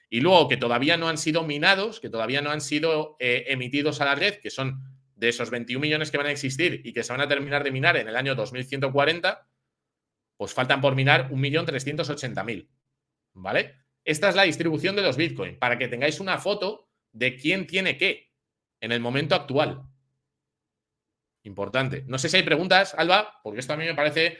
Y luego que todavía no han sido minados, que todavía no han sido emitidos a la red, que son de esos 21 millones que van a existir y que se van a terminar de minar en el año 2140, pues faltan por minar 1.380.000. ¿Vale? Esta es la distribución de los Bitcoin, para que tengáis una foto de quién tiene qué en el momento actual. Importante. No sé si hay preguntas, Alba, porque esto a mí me parece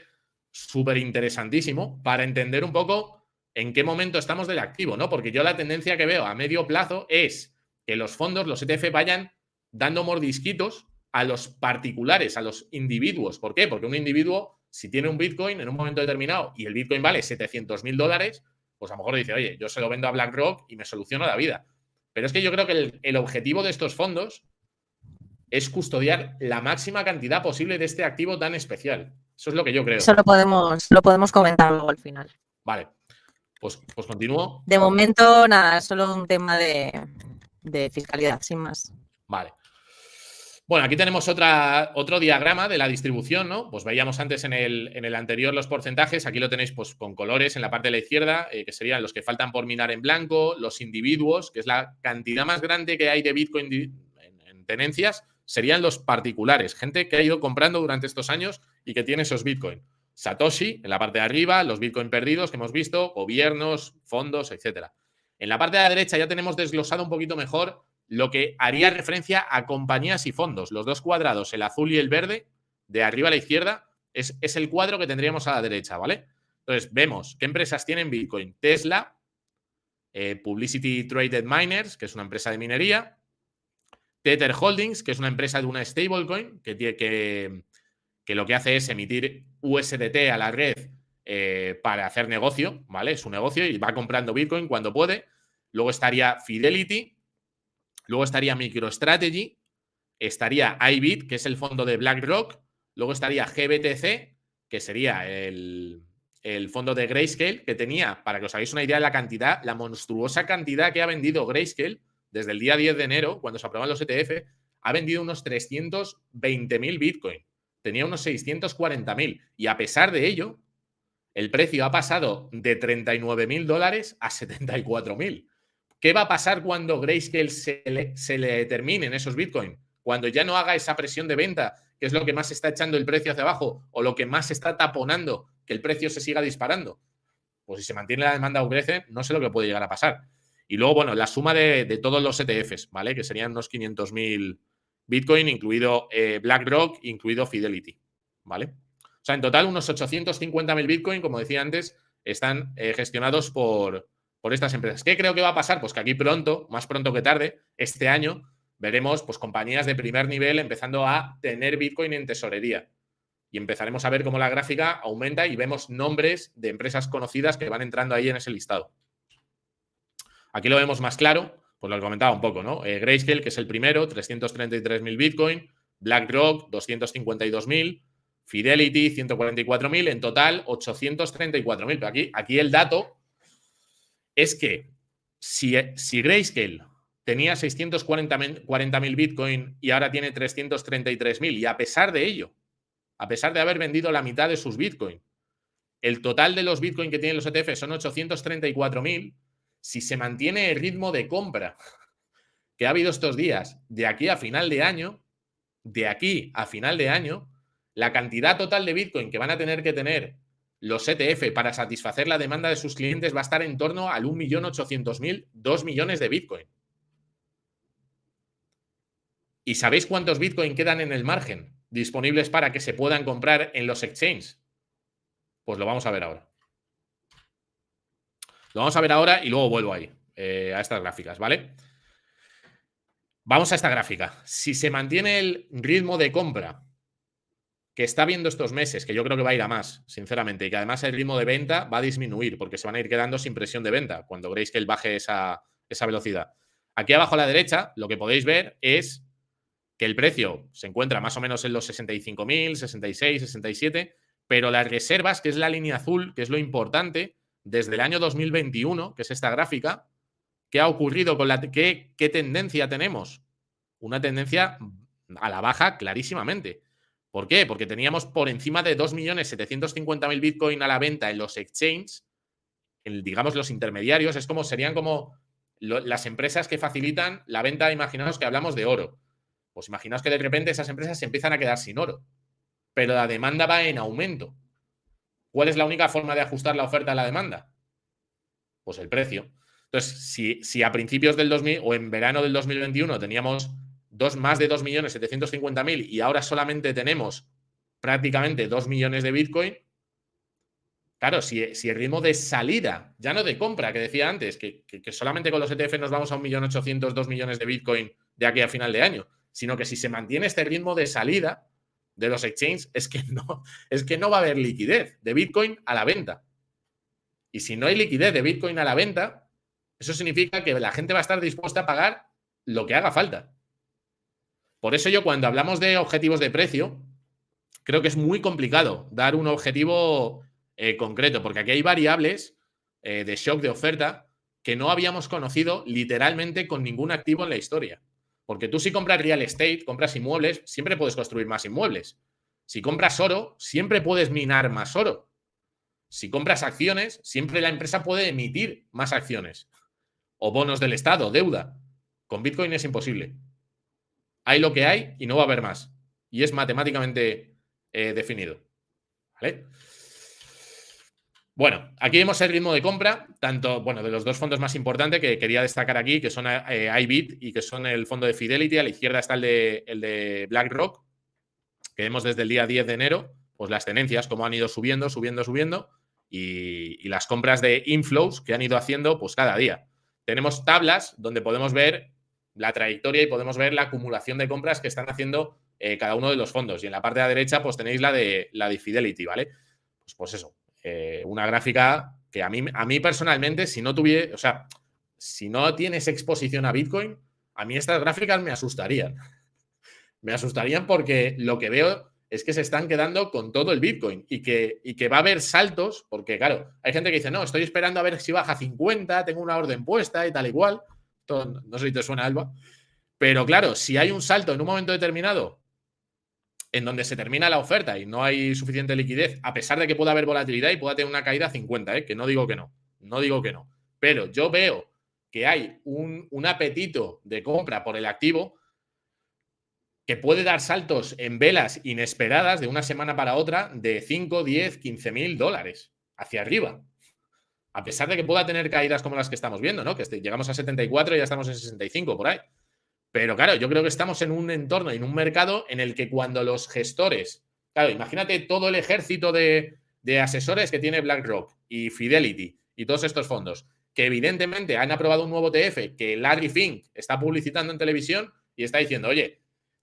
súper interesantísimo para entender un poco en qué momento estamos del activo, ¿no? Porque yo la tendencia que veo a medio plazo es que los fondos, los ETF, vayan dando mordisquitos a los particulares, a los individuos. ¿Por qué? Porque un individuo, si tiene un Bitcoin en un momento determinado y el Bitcoin vale $700.000, pues a lo mejor dice, oye, yo se lo vendo a BlackRock y me soluciono la vida. Pero es que yo creo que el objetivo de estos fondos es custodiar la máxima cantidad posible de este activo tan especial. Eso es lo que yo creo. Eso lo podemos comentar luego al final. Vale, pues continúo. De momento, nada, es solo un tema de fiscalidad, sin más. Vale. Bueno, aquí tenemos otro diagrama de la distribución, ¿no? Pues veíamos antes en el anterior los porcentajes. Aquí lo tenéis pues con colores en la parte de la izquierda, que serían los que faltan por minar en blanco, los individuos, que es la cantidad más grande que hay de Bitcoin en tenencias, serían los particulares, gente que ha ido comprando durante estos años y que tiene esos Bitcoin. Satoshi, en la parte de arriba, los Bitcoin perdidos que hemos visto, gobiernos, fondos, etcétera. En la parte de la derecha ya tenemos desglosado un poquito mejor lo que haría referencia a compañías y fondos. Los dos cuadrados, el azul y el verde, de arriba a la izquierda, es el cuadro que tendríamos a la derecha, ¿vale? Entonces, vemos qué empresas tienen Bitcoin. Tesla, Publicity Traded Miners, que es una empresa de minería, Tether Holdings, que es una empresa de una stablecoin, que lo que hace es emitir USDT a la red para hacer negocio, ¿vale? Es un negocio y va comprando Bitcoin cuando puede. Luego estaría Fidelity. Luego estaría MicroStrategy, estaría IBIT, que es el fondo de BlackRock, luego estaría GBTC, que sería el fondo de Grayscale, que tenía, para que os hagáis una idea de la cantidad, la monstruosa cantidad que ha vendido Grayscale desde el día 10 de enero, cuando se aprueban los ETF, ha vendido unos 320.000 Bitcoin, tenía unos 640.000, y a pesar de ello, el precio ha pasado de $39.000 a 74.000. ¿Qué va a pasar cuando Grayscale se le terminen esos Bitcoin? Cuando ya no haga esa presión de venta, que es lo que más está echando el precio hacia abajo, o lo que más está taponando que el precio se siga disparando. Pues si se mantiene la demanda o crece, no sé lo que puede llegar a pasar. Y luego, bueno, la suma de todos los ETFs, ¿vale? Que serían unos 500.000 Bitcoin, incluido BlackRock, incluido Fidelity, ¿vale? O sea, en total unos 850.000 Bitcoin, como decía antes, están gestionados por estas empresas. ¿Qué creo que va a pasar? Pues que aquí pronto, más pronto que tarde, este año, veremos pues compañías de primer nivel empezando a tener Bitcoin en tesorería. Y empezaremos a ver cómo la gráfica aumenta y vemos nombres de empresas conocidas que van entrando ahí en ese listado. Aquí lo vemos más claro, pues lo que comentaba un poco, ¿no? Grayscale, que es el primero, 333.000 Bitcoin, BlackRock, 252.000, Fidelity, 144.000, en total 834.000. Pero aquí el dato es que si Grayscale tenía 640.000 Bitcoin y ahora tiene 333.000 y a pesar de ello a pesar de haber vendido la mitad de sus Bitcoin. El total de los Bitcoin que tienen los ETF son 834.000. Si se mantiene el ritmo de compra que ha habido estos días, de aquí a final de año, la cantidad total de Bitcoin que van a tener que tener los ETF para satisfacer la demanda de sus clientes va a estar en torno al 1.800.000, 2 millones de Bitcoin. ¿Y sabéis cuántos Bitcoin quedan en el margen disponibles para que se puedan comprar en los exchanges? Pues lo vamos a ver ahora. Lo vamos a ver ahora y luego vuelvo ahí, a estas gráficas, ¿vale? Vamos a esta gráfica. Si se mantiene el ritmo de compra que está viendo estos meses, que yo creo que va a ir a más, sinceramente, y que además el ritmo de venta va a disminuir porque se van a ir quedando sin presión de venta cuando Grayscale baje esa velocidad. Aquí abajo a la derecha lo que podéis ver es que el precio se encuentra más o menos en los 65.000, 66, 67, pero las reservas, que es la línea azul, que es lo importante, desde el año 2021, que es esta gráfica, ¿qué ha ocurrido con qué tendencia tenemos? Una tendencia a la baja clarísimamente. ¿Por qué? Porque teníamos por encima de 2.750.000 Bitcoin a la venta en los exchanges, digamos los intermediarios, serían como las empresas que facilitan la venta. Imaginaos que hablamos de oro. Pues imaginaos que de repente esas empresas se empiezan a quedar sin oro, pero la demanda va en aumento. ¿Cuál es la única forma de ajustar la oferta a la demanda? Pues el precio. Entonces, si a principios del 2000 o en verano del 2021 teníamos más de 2.750.000 y ahora solamente tenemos prácticamente 2 millones de Bitcoin, claro, si el ritmo de salida, ya no de compra, que decía antes, que solamente con los ETF nos vamos a 1.800.000, 2 millones de Bitcoin de aquí a final de año, sino que si se mantiene este ritmo de salida de los exchanges, es que no va a haber liquidez de Bitcoin a la venta. Y si no hay liquidez de Bitcoin a la venta, eso significa que la gente va a estar dispuesta a pagar lo que haga falta. Por eso yo, cuando hablamos de objetivos de precio, creo que es muy complicado dar un objetivo concreto, porque aquí hay variables de shock de oferta que no habíamos conocido literalmente con ningún activo en la historia. Porque tú, si compras real estate, compras inmuebles, siempre puedes construir más inmuebles. Si compras oro, siempre puedes minar más oro. Si compras acciones, siempre la empresa puede emitir más acciones. O bonos del Estado, deuda. Con Bitcoin es imposible. Hay lo que hay y no va a haber más. Y es matemáticamente definido. ¿Vale? Bueno, aquí vemos el ritmo de compra, tanto, de los dos fondos más importantes que quería destacar aquí, que son iBit y que son el fondo de Fidelity. A la izquierda está el de BlackRock, que vemos desde el día 10 de enero, pues las tenencias, cómo han ido subiendo, y las compras de inflows que han ido haciendo pues cada día. Tenemos tablas donde podemos ver la trayectoria y podemos ver la acumulación de compras que están haciendo cada uno de los fondos. Y en la parte de la derecha pues tenéis la de Fidelity, ¿vale? Pues eso. Una gráfica que a mí personalmente, si no tienes exposición a Bitcoin, a mí estas gráficas me asustarían. Me asustarían porque lo que veo es que se están quedando con todo el Bitcoin y que va a haber saltos, porque claro, hay gente que dice, no, estoy esperando a ver si baja a 50, tengo una orden puesta y tal igual. Esto, no sé si te suena, Alba. Pero claro, si hay un salto en un momento determinado en donde se termina la oferta y no hay suficiente liquidez, a pesar de que pueda haber volatilidad y pueda tener una caída a 50, que no digo que no, pero yo veo que hay un apetito de compra por el activo que puede dar saltos en velas inesperadas de una semana para otra de 5, 10, 15.000 dólares hacia arriba, a pesar de que pueda tener caídas como las que estamos viendo, ¿no? Que llegamos a 74 y ya estamos en 65 por ahí. Pero claro, yo creo que estamos en un entorno, en un mercado en el que cuando los gestores, claro, imagínate todo el ejército de asesores que tiene BlackRock y Fidelity y todos estos fondos, que evidentemente han aprobado un nuevo ETF que Larry Fink está publicitando en televisión y está diciendo, oye,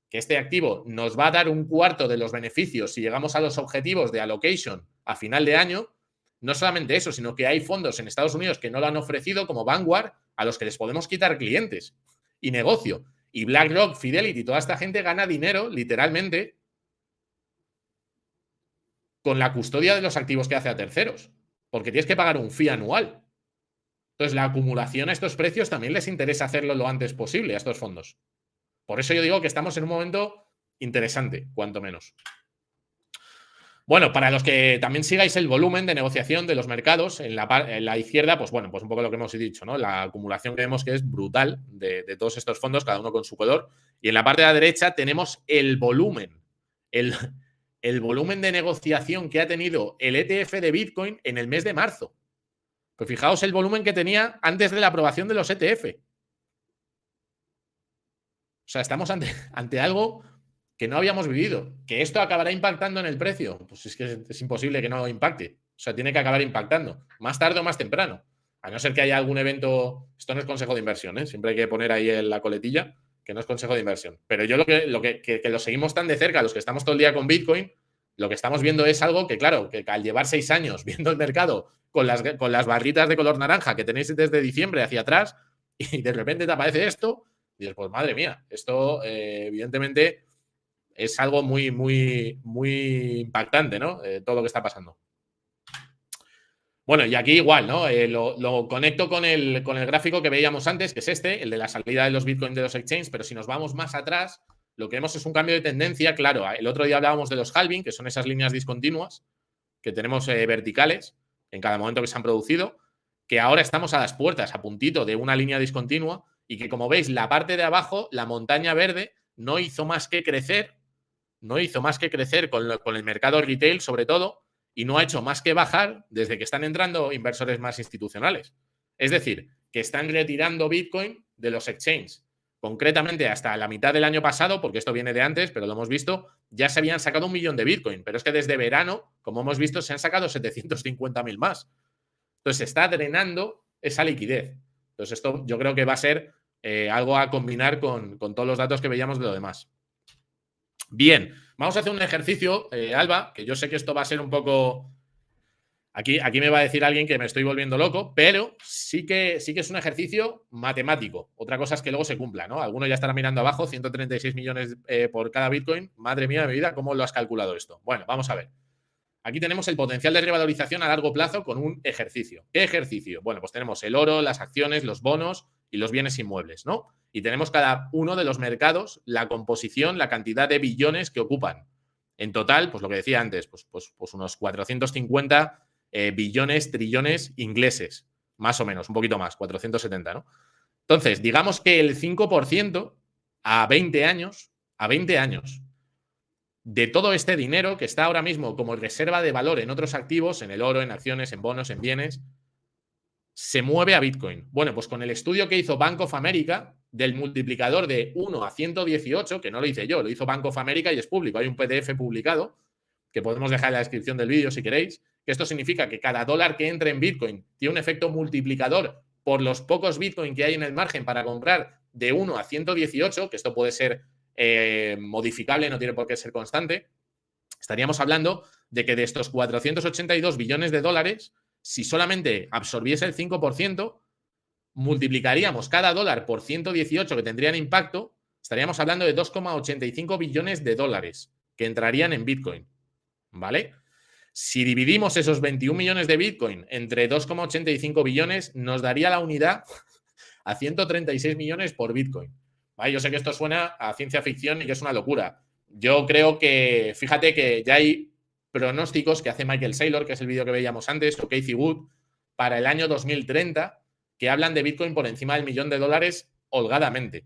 que este activo nos va a dar un cuarto de los beneficios si llegamos a los objetivos de allocation a final de año. No solamente eso, sino que hay fondos en Estados Unidos que no lo han ofrecido, como Vanguard, a los que les podemos quitar clientes y negocio. Y BlackRock, Fidelity, toda esta gente gana dinero, literalmente, con la custodia de los activos que hace a terceros, porque tienes que pagar un fee anual. Entonces, la acumulación a estos precios también les interesa hacerlo lo antes posible a estos fondos. Por eso yo digo que estamos en un momento interesante, cuanto menos. Bueno, para los que también sigáis el volumen de negociación de los mercados, en la izquierda, pues bueno, pues un poco lo que hemos dicho, ¿no? La acumulación que vemos que es brutal de todos estos fondos, cada uno con su color. Y en la parte de la derecha tenemos el volumen, el volumen de negociación que ha tenido el ETF de Bitcoin en el mes de marzo. Pues fijaos el volumen que tenía antes de la aprobación de los ETF. O sea, estamos ante algo que no habíamos vivido. ¿Que esto acabará impactando en el precio? Pues es que es imposible que no impacte. O sea, tiene que acabar impactando. Más tarde o más temprano. A no ser que haya algún evento... Esto no es consejo de inversión, ¿eh? Siempre hay que poner ahí en la coletilla que no es consejo de inversión. Pero yo que lo seguimos tan de cerca, los que estamos todo el día con Bitcoin, lo que estamos viendo es algo que, claro, que al llevar 6 años viendo el mercado con las barritas de color naranja que tenéis desde diciembre hacia atrás y de repente te aparece esto, y dices, pues madre mía, esto evidentemente es algo muy, muy, muy impactante, ¿no? Todo lo que está pasando. Bueno, y aquí igual, ¿no? Lo conecto con el gráfico que veíamos antes, que es este, el de la salida de los Bitcoin de los exchanges, pero si nos vamos más atrás, lo que vemos es un cambio de tendencia, claro. El otro día hablábamos de los halving, que son esas líneas discontinuas que tenemos verticales en cada momento que se han producido, que ahora estamos a las puertas, a puntito de una línea discontinua, y que como veis, la parte de abajo, la montaña verde, no hizo más que crecer con el mercado retail sobre todo, y no ha hecho más que bajar desde que están entrando inversores más institucionales. Es decir, que están retirando Bitcoin de los exchanges. Concretamente, hasta la mitad del año pasado, porque esto viene de antes, pero lo hemos visto, ya se habían sacado 1 millón de Bitcoin. Pero es que desde verano, como hemos visto, se han sacado 750.000 más. Entonces, se está drenando esa liquidez. Entonces, esto yo creo que va a ser algo a combinar con todos los datos que veíamos de lo demás. Bien, vamos a hacer un ejercicio, Alba, que yo sé que esto va a ser un poco... Aquí me va a decir alguien que me estoy volviendo loco, pero sí que es un ejercicio matemático. Otra cosa es que luego se cumpla, ¿no? Algunos ya estarán mirando abajo, 136 millones por cada Bitcoin. Madre mía de mi vida, ¿cómo lo has calculado esto? Bueno, vamos a ver. Aquí tenemos el potencial de revalorización a largo plazo con un ejercicio. ¿Qué ejercicio? Bueno, pues tenemos el oro, las acciones, los bonos y los bienes inmuebles, ¿no? Y tenemos cada uno de los mercados, la composición, la cantidad de billones que ocupan. En total, pues lo que decía antes, pues unos 450 billones, trillones ingleses, más o menos, un poquito más, 470, ¿no? Entonces, digamos que el 5% a 20 años, de todo este dinero que está ahora mismo como reserva de valor en otros activos, en el oro, en acciones, en bonos, en bienes, se mueve a Bitcoin. Bueno, pues con el estudio que hizo Bank of America del multiplicador de 1 a 118, que no lo hice yo, lo hizo Bank of America y es público, hay un PDF publicado que podemos dejar en la descripción del vídeo si queréis, que esto significa que cada dólar que entre en Bitcoin tiene un efecto multiplicador por los pocos Bitcoin que hay en el margen para comprar de 1 a 118, que esto puede ser modificable, no tiene por qué ser constante. Estaríamos hablando de que de estos 482 billones de dólares, si solamente absorbiese el 5%, multiplicaríamos cada dólar por 118 que tendrían impacto, estaríamos hablando de 2,85 billones de dólares que entrarían en Bitcoin, ¿vale? Si dividimos esos 21 millones de Bitcoin entre 2,85 billones, nos daría la unidad a 136 millones por Bitcoin. ¿Vale? Yo sé que esto suena a ciencia ficción y que es una locura. Yo creo que, fíjate que ya hay pronósticos que hace Michael Saylor, que es el vídeo que veíamos antes, o Cathie Wood, para el año 2030, que hablan de Bitcoin por encima del $1 millón holgadamente.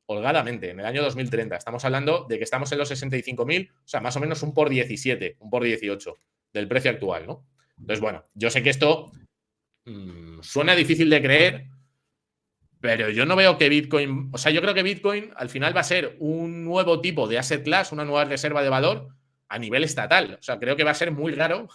Holgadamente, en el año 2030. Estamos hablando de que estamos en los 65.000, o sea, más o menos un por 17, un por 18 del precio actual, ¿no? Entonces, bueno, yo sé que esto suena difícil de creer, pero yo no veo que Bitcoin... O sea, yo creo que Bitcoin al final va a ser un nuevo tipo de asset class, una nueva reserva de valor a nivel estatal. O sea, creo que va a ser muy raro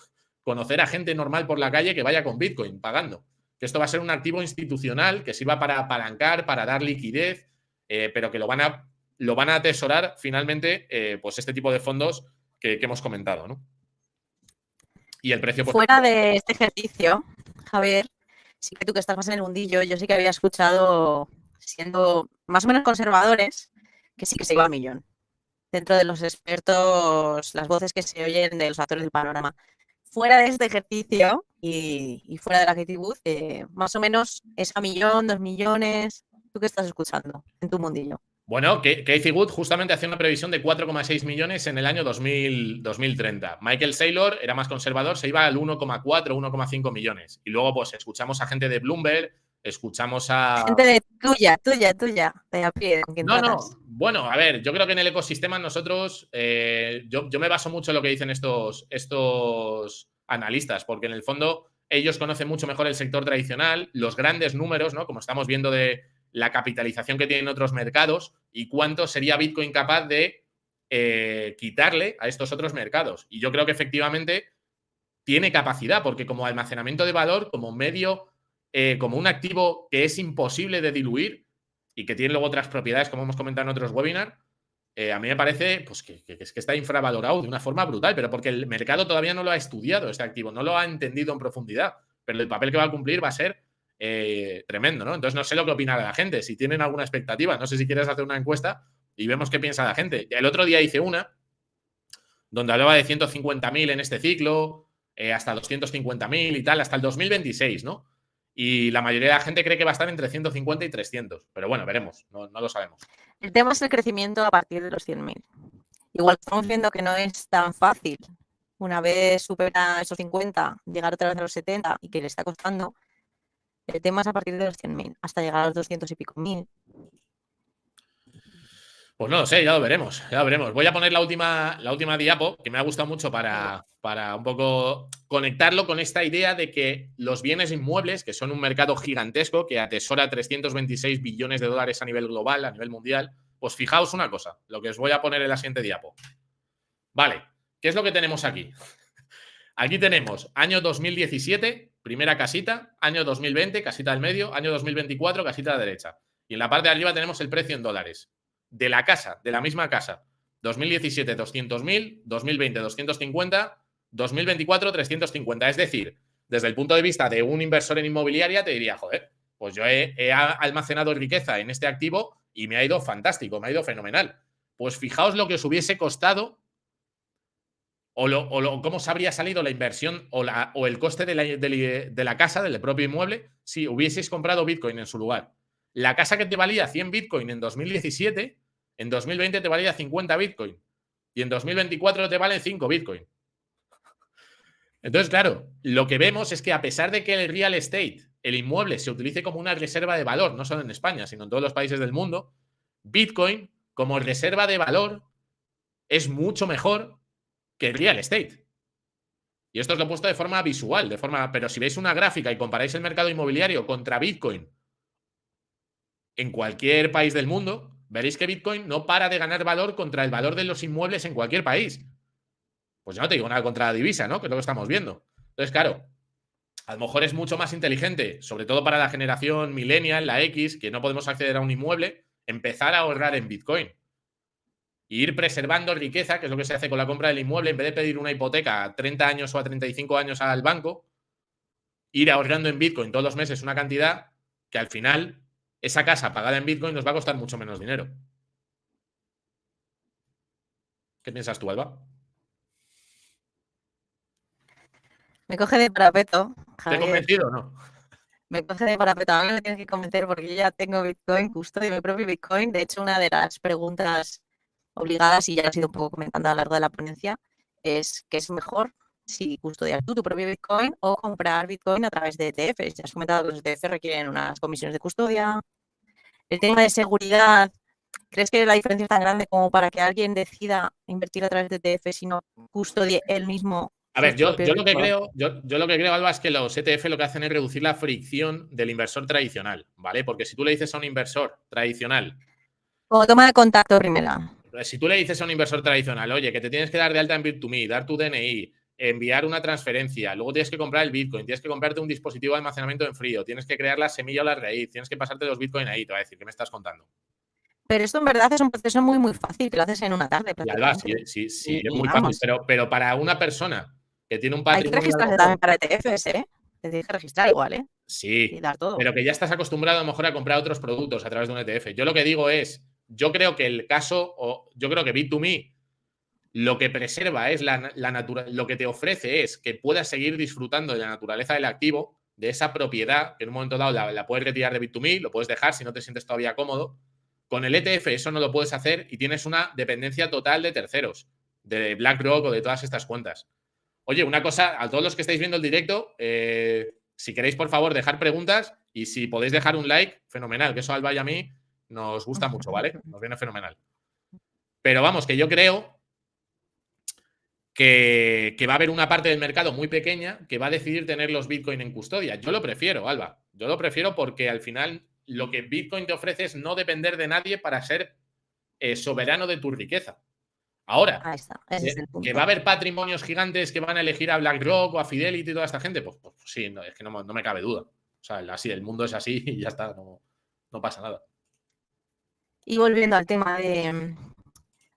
conocer a gente normal por la calle que vaya con Bitcoin pagando. Que esto va a ser un activo institucional que sirva para apalancar, para dar liquidez, pero que lo van a atesorar finalmente pues este tipo de fondos que hemos comentado, ¿no? Y el precio... Fuera de este ejercicio, Javier, sí que tú que estás más en el mundillo, yo sí que había escuchado, siendo más o menos conservadores, que sí que se iba al millón. Dentro de los expertos, las voces que se oyen de los actores del panorama. Fuera de este ejercicio y fuera de la Cathie Wood, más o menos es a 1 millón, 2 millones. ¿Tú qué estás escuchando en tu mundillo? Bueno, Cathie Wood justamente hacía una previsión de 4,6 millones en el año 2030. Michael Saylor era más conservador, se iba al 1,4, 1,5 millones. Y luego, pues, escuchamos a gente de Bloomberg, escuchamos a... Gente de tuya, de a pie, con quien No, tratas. bueno, a ver, yo creo que en el ecosistema nosotros, yo me baso mucho en lo que dicen estos analistas, porque en el fondo ellos conocen mucho mejor el sector tradicional, los grandes números, ¿no? Como estamos viendo de la capitalización que tienen otros mercados y cuánto sería Bitcoin capaz de quitarle a estos otros mercados. Y yo creo que efectivamente tiene capacidad, porque como almacenamiento de valor, como medio, como un activo que es imposible de diluir y que tiene luego otras propiedades, como hemos comentado en otros webinars, a mí me parece pues, que está infravalorado de una forma brutal, pero porque el mercado todavía no lo ha estudiado, este activo, no lo ha entendido en profundidad, pero el papel que va a cumplir va a ser tremendo, ¿no? Entonces no sé lo que opina la gente, si tienen alguna expectativa, no sé si quieres hacer una encuesta y vemos qué piensa la gente. El otro día hice una donde hablaba de 150.000 en este ciclo, hasta 250.000 y tal, hasta el 2026, ¿no? Y la mayoría de la gente cree que va a estar entre 150 y 300. Pero bueno, veremos, no lo sabemos. El tema es el crecimiento a partir de los 100.000. Igual estamos viendo que no es tan fácil, una vez supera esos 50, llegar otra vez a los 70 y que le está costando. El tema es a partir de los 100.000, hasta llegar a los 200 y pico mil. Pues no lo sé, ya lo veremos, ya lo veremos. Voy a poner la última diapo, que me ha gustado mucho para un poco conectarlo con esta idea de que los bienes inmuebles, que son un mercado gigantesco que atesora 326 billones de dólares a nivel global, a nivel mundial, pues fijaos una cosa, lo que os voy a poner en la siguiente diapo. Vale, ¿qué es lo que tenemos aquí? Aquí tenemos año 2017, primera casita, año 2020, casita del medio, año 2024, casita de la derecha. Y en la parte de arriba tenemos el precio en dólares. De la casa, de la misma casa. 2017, 200.000, 2020, 250, 2024, 350. Es decir, desde el punto de vista de un inversor en inmobiliaria, te diría, joder, pues yo he almacenado riqueza en este activo y me ha ido fantástico, me ha ido fenomenal. Pues fijaos lo que os hubiese costado o cómo se habría salido la inversión o el coste de la casa, del propio inmueble, si hubieseis comprado Bitcoin en su lugar. La casa que te valía 100 Bitcoin en 2017, en 2020 te valía 50 Bitcoin. Y en 2024 te valen 5 Bitcoin. Entonces, claro, lo que vemos es que a pesar de que el real estate, el inmueble, se utilice como una reserva de valor, no solo en España, sino en todos los países del mundo, Bitcoin, como reserva de valor, es mucho mejor que el real estate. Y esto os lo he puesto de forma visual, pero si veis una gráfica y comparáis el mercado inmobiliario contra Bitcoin en cualquier país del mundo, veréis que Bitcoin no para de ganar valor contra el valor de los inmuebles en cualquier país. Pues yo no te digo nada contra la divisa, ¿no? Que es lo que estamos viendo. Entonces, claro, a lo mejor es mucho más inteligente, sobre todo para la generación millennial, la X, que no podemos acceder a un inmueble, empezar a ahorrar en Bitcoin. E ir preservando riqueza, que es lo que se hace con la compra del inmueble, en vez de pedir una hipoteca a 30 años o a 35 años al banco, ir ahorrando en Bitcoin todos los meses una cantidad que al final esa casa pagada en Bitcoin nos va a costar mucho menos dinero. ¿Qué piensas tú, Alba? Me coge de parapeto, ¿Te he convencido o no? Me coge de parapeto. A mí me tienes que convencer porque yo ya tengo Bitcoin, custodio mi propio Bitcoin. De hecho, una de las preguntas obligadas, y ya lo he ido un poco comentando a lo largo de la ponencia, es ¿qué es mejor si custodiar tú tu propio Bitcoin o comprar Bitcoin a través de ETFs? Ya has comentado que los ETFs requieren unas comisiones de custodia. El tema de seguridad, ¿crees que la diferencia es tan grande como para que alguien decida invertir a través de ETFs y no custodie él mismo? A ver, yo lo que creo, Alba, es que los ETF lo que hacen es reducir la fricción del inversor tradicional, ¿vale? Porque si tú le dices a un inversor tradicional... Como toma de contacto primera. Si tú le dices a un inversor tradicional, oye, que te tienes que dar de alta en Bit2Me, dar tu DNI, enviar una transferencia, luego tienes que comprar el Bitcoin, tienes que comprarte un dispositivo de almacenamiento en frío, tienes que crear la semilla o la raíz, tienes que pasarte los Bitcoin ahí, te va a decir, ¿qué me estás contando? Pero esto en verdad es un proceso muy, muy fácil, que lo haces en una tarde. Y Alba, sí, es muy fácil, pero para una persona que tiene un patrimonio... Hay que registrarse también para ETFs, ¿eh? Te tienes que registrar igual, ¿eh? Sí, y dar todo. Pero que ya estás acostumbrado a lo mejor a comprar otros productos a través de un ETF. Yo lo que digo es, yo creo que Bit2Me lo que preserva es lo que te ofrece es que puedas seguir disfrutando de la naturaleza del activo, de esa propiedad que en un momento dado la puedes retirar de Bit2Me, lo puedes dejar si no te sientes todavía cómodo, Con el ETF eso no lo puedes hacer y tienes una dependencia total de terceros, de BlackRock o de todas estas cuentas. Oye, una cosa, a todos los que estáis viendo el directo, si queréis, por favor, dejar preguntas y si podéis dejar un like, fenomenal, que eso a Alba y a mí nos gusta mucho, ¿vale? Nos viene fenomenal. Pero vamos, que yo creo que va a haber una parte del mercado muy pequeña que va a decidir tener los Bitcoin en custodia. Yo lo prefiero, Alba. Yo lo prefiero porque al final lo que Bitcoin te ofrece es no depender de nadie para ser soberano de tu riqueza. Ahora, Ahí está, ese es el punto. que va a haber patrimonios gigantes que van a elegir a BlackRock o a Fidelity y toda esta gente, pues sí, no, es que no me cabe duda. O sea, así, el mundo es así y ya está, no pasa nada. Y volviendo al tema de,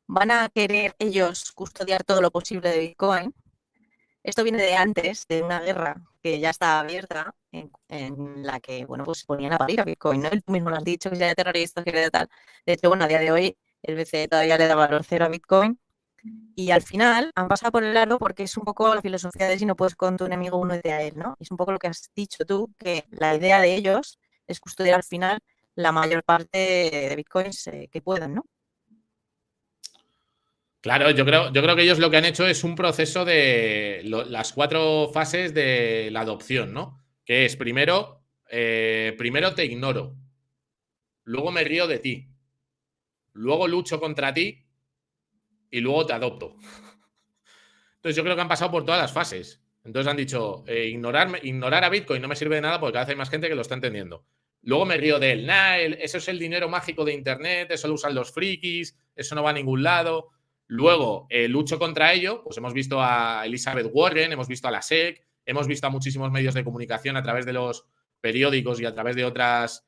¿van a querer ellos custodiar todo lo posible de Bitcoin? Esto viene de antes, de una guerra que ya estaba abierta, en la que, bueno, pues ponían a parir a Bitcoin, ¿no? Tú mismo lo has dicho, que era terrorista, que era tal. De hecho, bueno, a día de hoy el BCE todavía le da valor cero a Bitcoin. Y al final han pasado por el aro porque es un poco la filosofía de si no puedes con tu enemigo, únete a él, ¿no? Es un poco lo que has dicho tú, que la idea de ellos es custodiar al final la mayor parte de Bitcoins que puedan, ¿no? Claro, yo creo que ellos lo que han hecho es un proceso de las 4 fases de la adopción, ¿no? Que es primero te ignoro, luego me río de ti, luego lucho contra ti y luego te adopto. Entonces yo creo que han pasado por todas las fases. Entonces han dicho, ignorar a Bitcoin no me sirve de nada porque cada vez hay más gente que lo está entendiendo. Luego me río de él. Eso es el dinero mágico de Internet, eso lo usan los frikis, eso no va a ningún lado. Luego lucho contra ello, pues hemos visto a Elizabeth Warren, hemos visto a la SEC, hemos visto a muchísimos medios de comunicación a través de los periódicos y a través de otras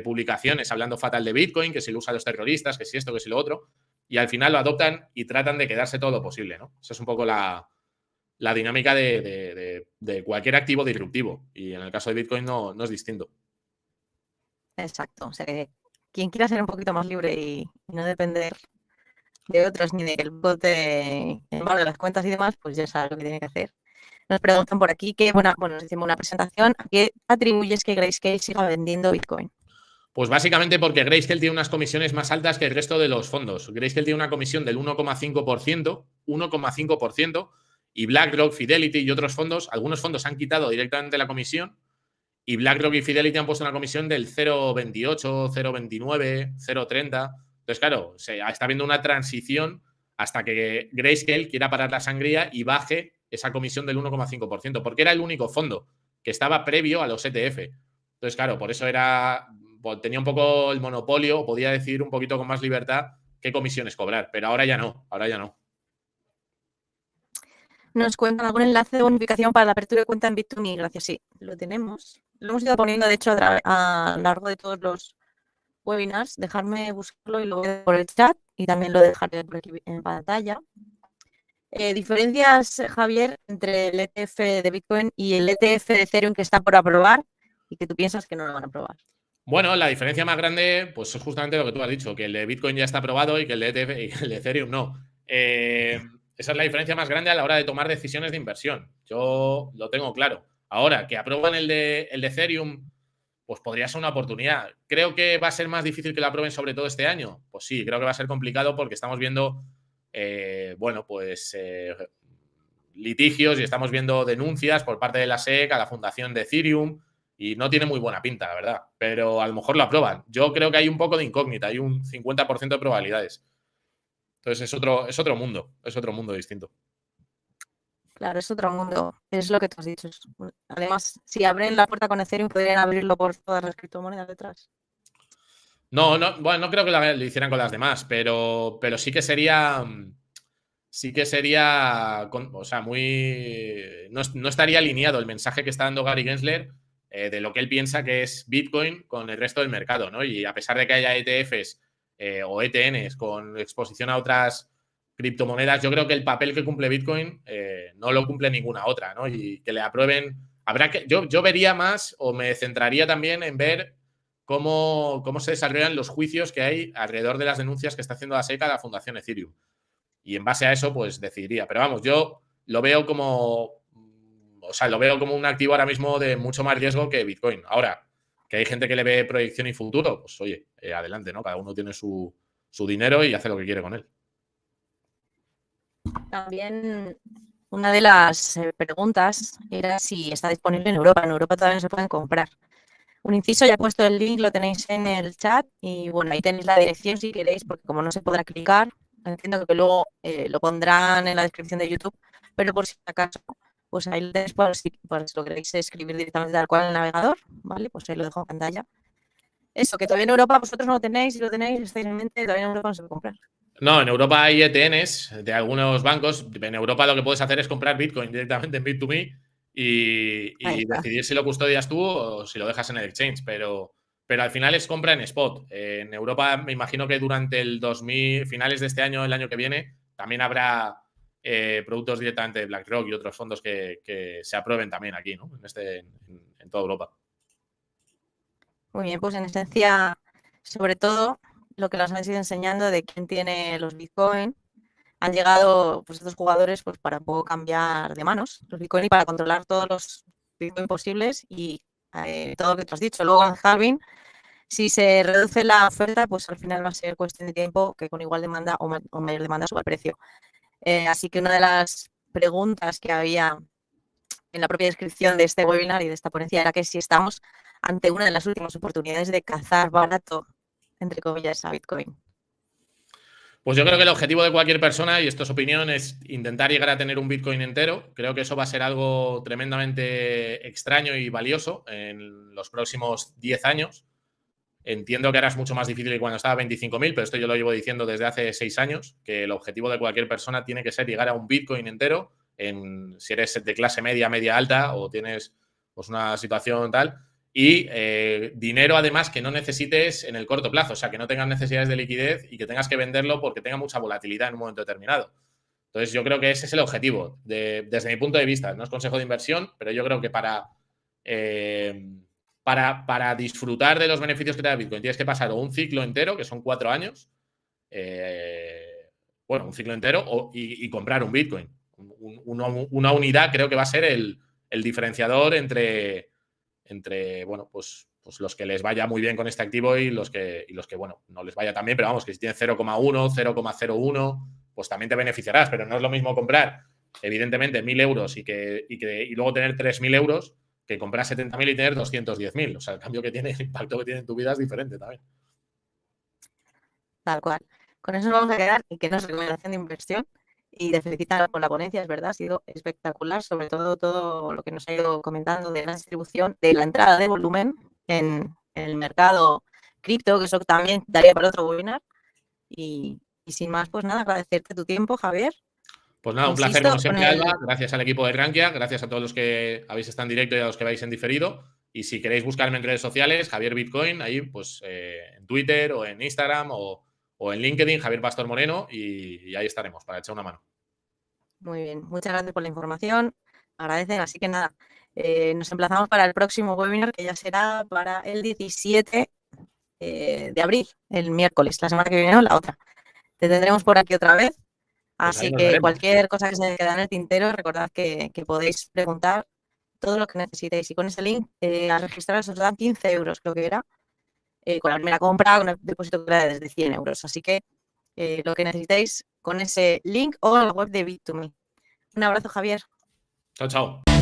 publicaciones hablando fatal de Bitcoin, que si lo usan los terroristas, que si esto, que si lo otro. Y al final lo adoptan y tratan de quedarse todo lo posible, ¿no? Esa es un poco la dinámica de cualquier activo disruptivo. Y en el caso de Bitcoin no es distinto. Exacto. O sea que quien quiera ser un poquito más libre y no depender de otros ni del bote de las cuentas y demás, pues ya sabe lo que tiene que hacer. Nos preguntan por aquí que, bueno, nos hicimos una presentación. ¿A qué atribuyes que Grayscale siga vendiendo Bitcoin? Pues básicamente porque Grayscale tiene unas comisiones más altas que el resto de los fondos. Grayscale tiene una comisión del 1,5%, y BlackRock, Fidelity y otros fondos, algunos fondos han quitado directamente la comisión y BlackRock y Fidelity han puesto una comisión del 0,28, 0,29, 0,30. Entonces, claro, está habiendo una transición hasta que Grayscale quiera parar la sangría y baje esa comisión del 1,5%, porque era el único fondo que estaba previo a los ETF. Entonces, claro, por eso tenía un poco el monopolio, podía decidir un poquito con más libertad qué comisiones cobrar, pero ahora ya no. Nos cuentan algún enlace de bonificación para la apertura de cuenta en Bit2Me. Gracias, sí, lo tenemos. Lo hemos ido poniendo, de hecho, a lo largo de todos los webinars. Dejarme buscarlo y lo voy a por el chat y también lo dejaré por aquí en pantalla. Diferencias, Javier, entre el ETF de Bitcoin y el ETF de Ethereum que está por aprobar y que tú piensas que no lo van a aprobar. Bueno, la diferencia más grande, pues es justamente lo que tú has dicho, que el de Bitcoin ya está aprobado y que el de ETF y el de Ethereum no. Esa es la diferencia más grande a la hora de tomar decisiones de inversión. Yo lo tengo claro. Ahora, que aprueban el de Ethereum, pues podría ser una oportunidad. ¿Creo que va a ser más difícil que lo aprueben sobre todo este año? Pues sí, creo que va a ser complicado porque estamos viendo, litigios y estamos viendo denuncias por parte de la SEC a la fundación de Ethereum y no tiene muy buena pinta, la verdad. Pero a lo mejor lo aprueban. Yo creo que hay un poco de incógnita, hay un 50% de probabilidades. Entonces es otro mundo distinto. Claro, es otro mundo. Es lo que tú has dicho. Además, si abren la puerta con Ethereum, podrían abrirlo por todas las criptomonedas detrás. No creo que lo hicieran con las demás, pero sí que sería. O sea, no estaría alineado el mensaje que está dando Gary Gensler de lo que él piensa que es Bitcoin con el resto del mercado, ¿no? Y a pesar de que haya ETFs o ETNs con exposición a otras criptomonedas, yo creo que el papel que cumple Bitcoin no lo cumple ninguna otra, ¿no? Y que le aprueben. Yo vería más o me centraría también en ver cómo se desarrollan los juicios que hay alrededor de las denuncias que está haciendo la SEC a la Fundación Ethereum. Y en base a eso, pues decidiría. Pero vamos, yo lo veo como un activo ahora mismo de mucho más riesgo que Bitcoin. Ahora, que hay gente que le ve proyección y futuro, pues oye, adelante, ¿no? Cada uno tiene su dinero y hace lo que quiere con él. También una de las preguntas era si está disponible en Europa. En Europa todavía no se pueden comprar. Un inciso, ya he puesto el link, lo tenéis en el chat y bueno, ahí tenéis la dirección si queréis, porque como no se podrá clicar, entiendo que luego lo pondrán en la descripción de YouTube, pero por si acaso, pues ahí lo tenéis, por si lo queréis escribir directamente tal cual en el navegador, ¿vale? Pues ahí lo dejo en pantalla. Eso, que todavía en Europa vosotros no lo tenéis, si lo tenéis, estáis en mente, todavía en Europa no se puede comprar. No, en Europa hay ETNs de algunos bancos. En Europa lo que puedes hacer es comprar Bitcoin directamente en Bit2Me y decidir si lo custodias tú o si lo dejas en el exchange. Pero al final es compra en spot. En Europa me imagino que durante el 2000, finales de este año, el año que viene, también habrá productos directamente de BlackRock y otros fondos que se aprueben también aquí, ¿no? En toda Europa. Muy bien, pues en esencia, sobre todo, lo que nos han ido enseñando de quién tiene los Bitcoin, han llegado pues estos jugadores pues para poco cambiar de manos los Bitcoin y para controlar todos los Bitcoin posibles y todo lo que tú has dicho. Luego en halving, si se reduce la oferta, pues al final va a ser cuestión de tiempo que con igual demanda o mayor demanda suba el precio. Así que una de las preguntas que había en la propia descripción de este webinar y de esta ponencia era que si estamos ante una de las últimas oportunidades de cazar barato, entre comillas, a Bitcoin. Pues yo creo que el objetivo de cualquier persona, y esto es opinión, es intentar llegar a tener un Bitcoin entero. Creo que eso va a ser algo tremendamente extraño y valioso en los próximos 10 años. Entiendo que ahora es mucho más difícil que cuando estaba a 25.000, pero esto yo lo llevo diciendo desde hace 6 años, que el objetivo de cualquier persona tiene que ser llegar a un Bitcoin entero, si eres de clase media, media alta o tienes pues, una situación tal. Y dinero, además, que no necesites en el corto plazo, o sea, que no tengas necesidades de liquidez y que tengas que venderlo porque tenga mucha volatilidad en un momento determinado. Entonces, yo creo que ese es el objetivo, desde mi punto de vista. No es consejo de inversión, pero yo creo que para disfrutar de los beneficios que te da Bitcoin tienes que pasar un ciclo entero, que son 4 años, un ciclo entero y comprar un Bitcoin. Una unidad creo que va a ser el diferenciador entre bueno, pues los que les vaya muy bien con este activo y los que bueno, no les vaya tan bien, pero vamos, que si tienes 0,1, 0,01, pues también te beneficiarás, pero no es lo mismo comprar, evidentemente, 1.000 euros y luego tener 3.000 euros que comprar 70.000 y tener 210.000. O sea, el cambio que tiene, el impacto que tiene en tu vida es diferente también. Tal cual. Con eso nos vamos a quedar y que no es recomendación de inversión. Y de felicitar por la ponencia, es verdad, ha sido espectacular, sobre todo lo que nos ha ido comentando de la distribución, de la entrada de volumen en el mercado cripto, que eso también daría para otro webinar. Y sin más, pues nada, agradecerte tu tiempo, Javier. Pues nada, un placer como siempre, Alba. Gracias al equipo de Rankia, gracias a todos los que habéis estado en directo y a los que vais en diferido. Y si queréis buscarme en redes sociales, Javier Bitcoin, ahí pues en Twitter o en Instagram o en LinkedIn, Javier Pastor Moreno, y ahí estaremos para echar una mano. Muy bien, muchas gracias por la información, agradecen, así que nada, nos emplazamos para el próximo webinar, que ya será para el 17 de abril, el miércoles, la semana que viene o la otra. Te tendremos por aquí otra vez, Pues así que cualquier cosa que se quede en el tintero, recordad que podéis preguntar todo lo que necesitéis, y con ese link a registraros os dan 15 euros, creo que era, con la primera compra, con el depósito que era desde 100 euros. Así que lo que necesitéis con ese link o la web de Bit2Me. Un abrazo, Javier. Chao, chao.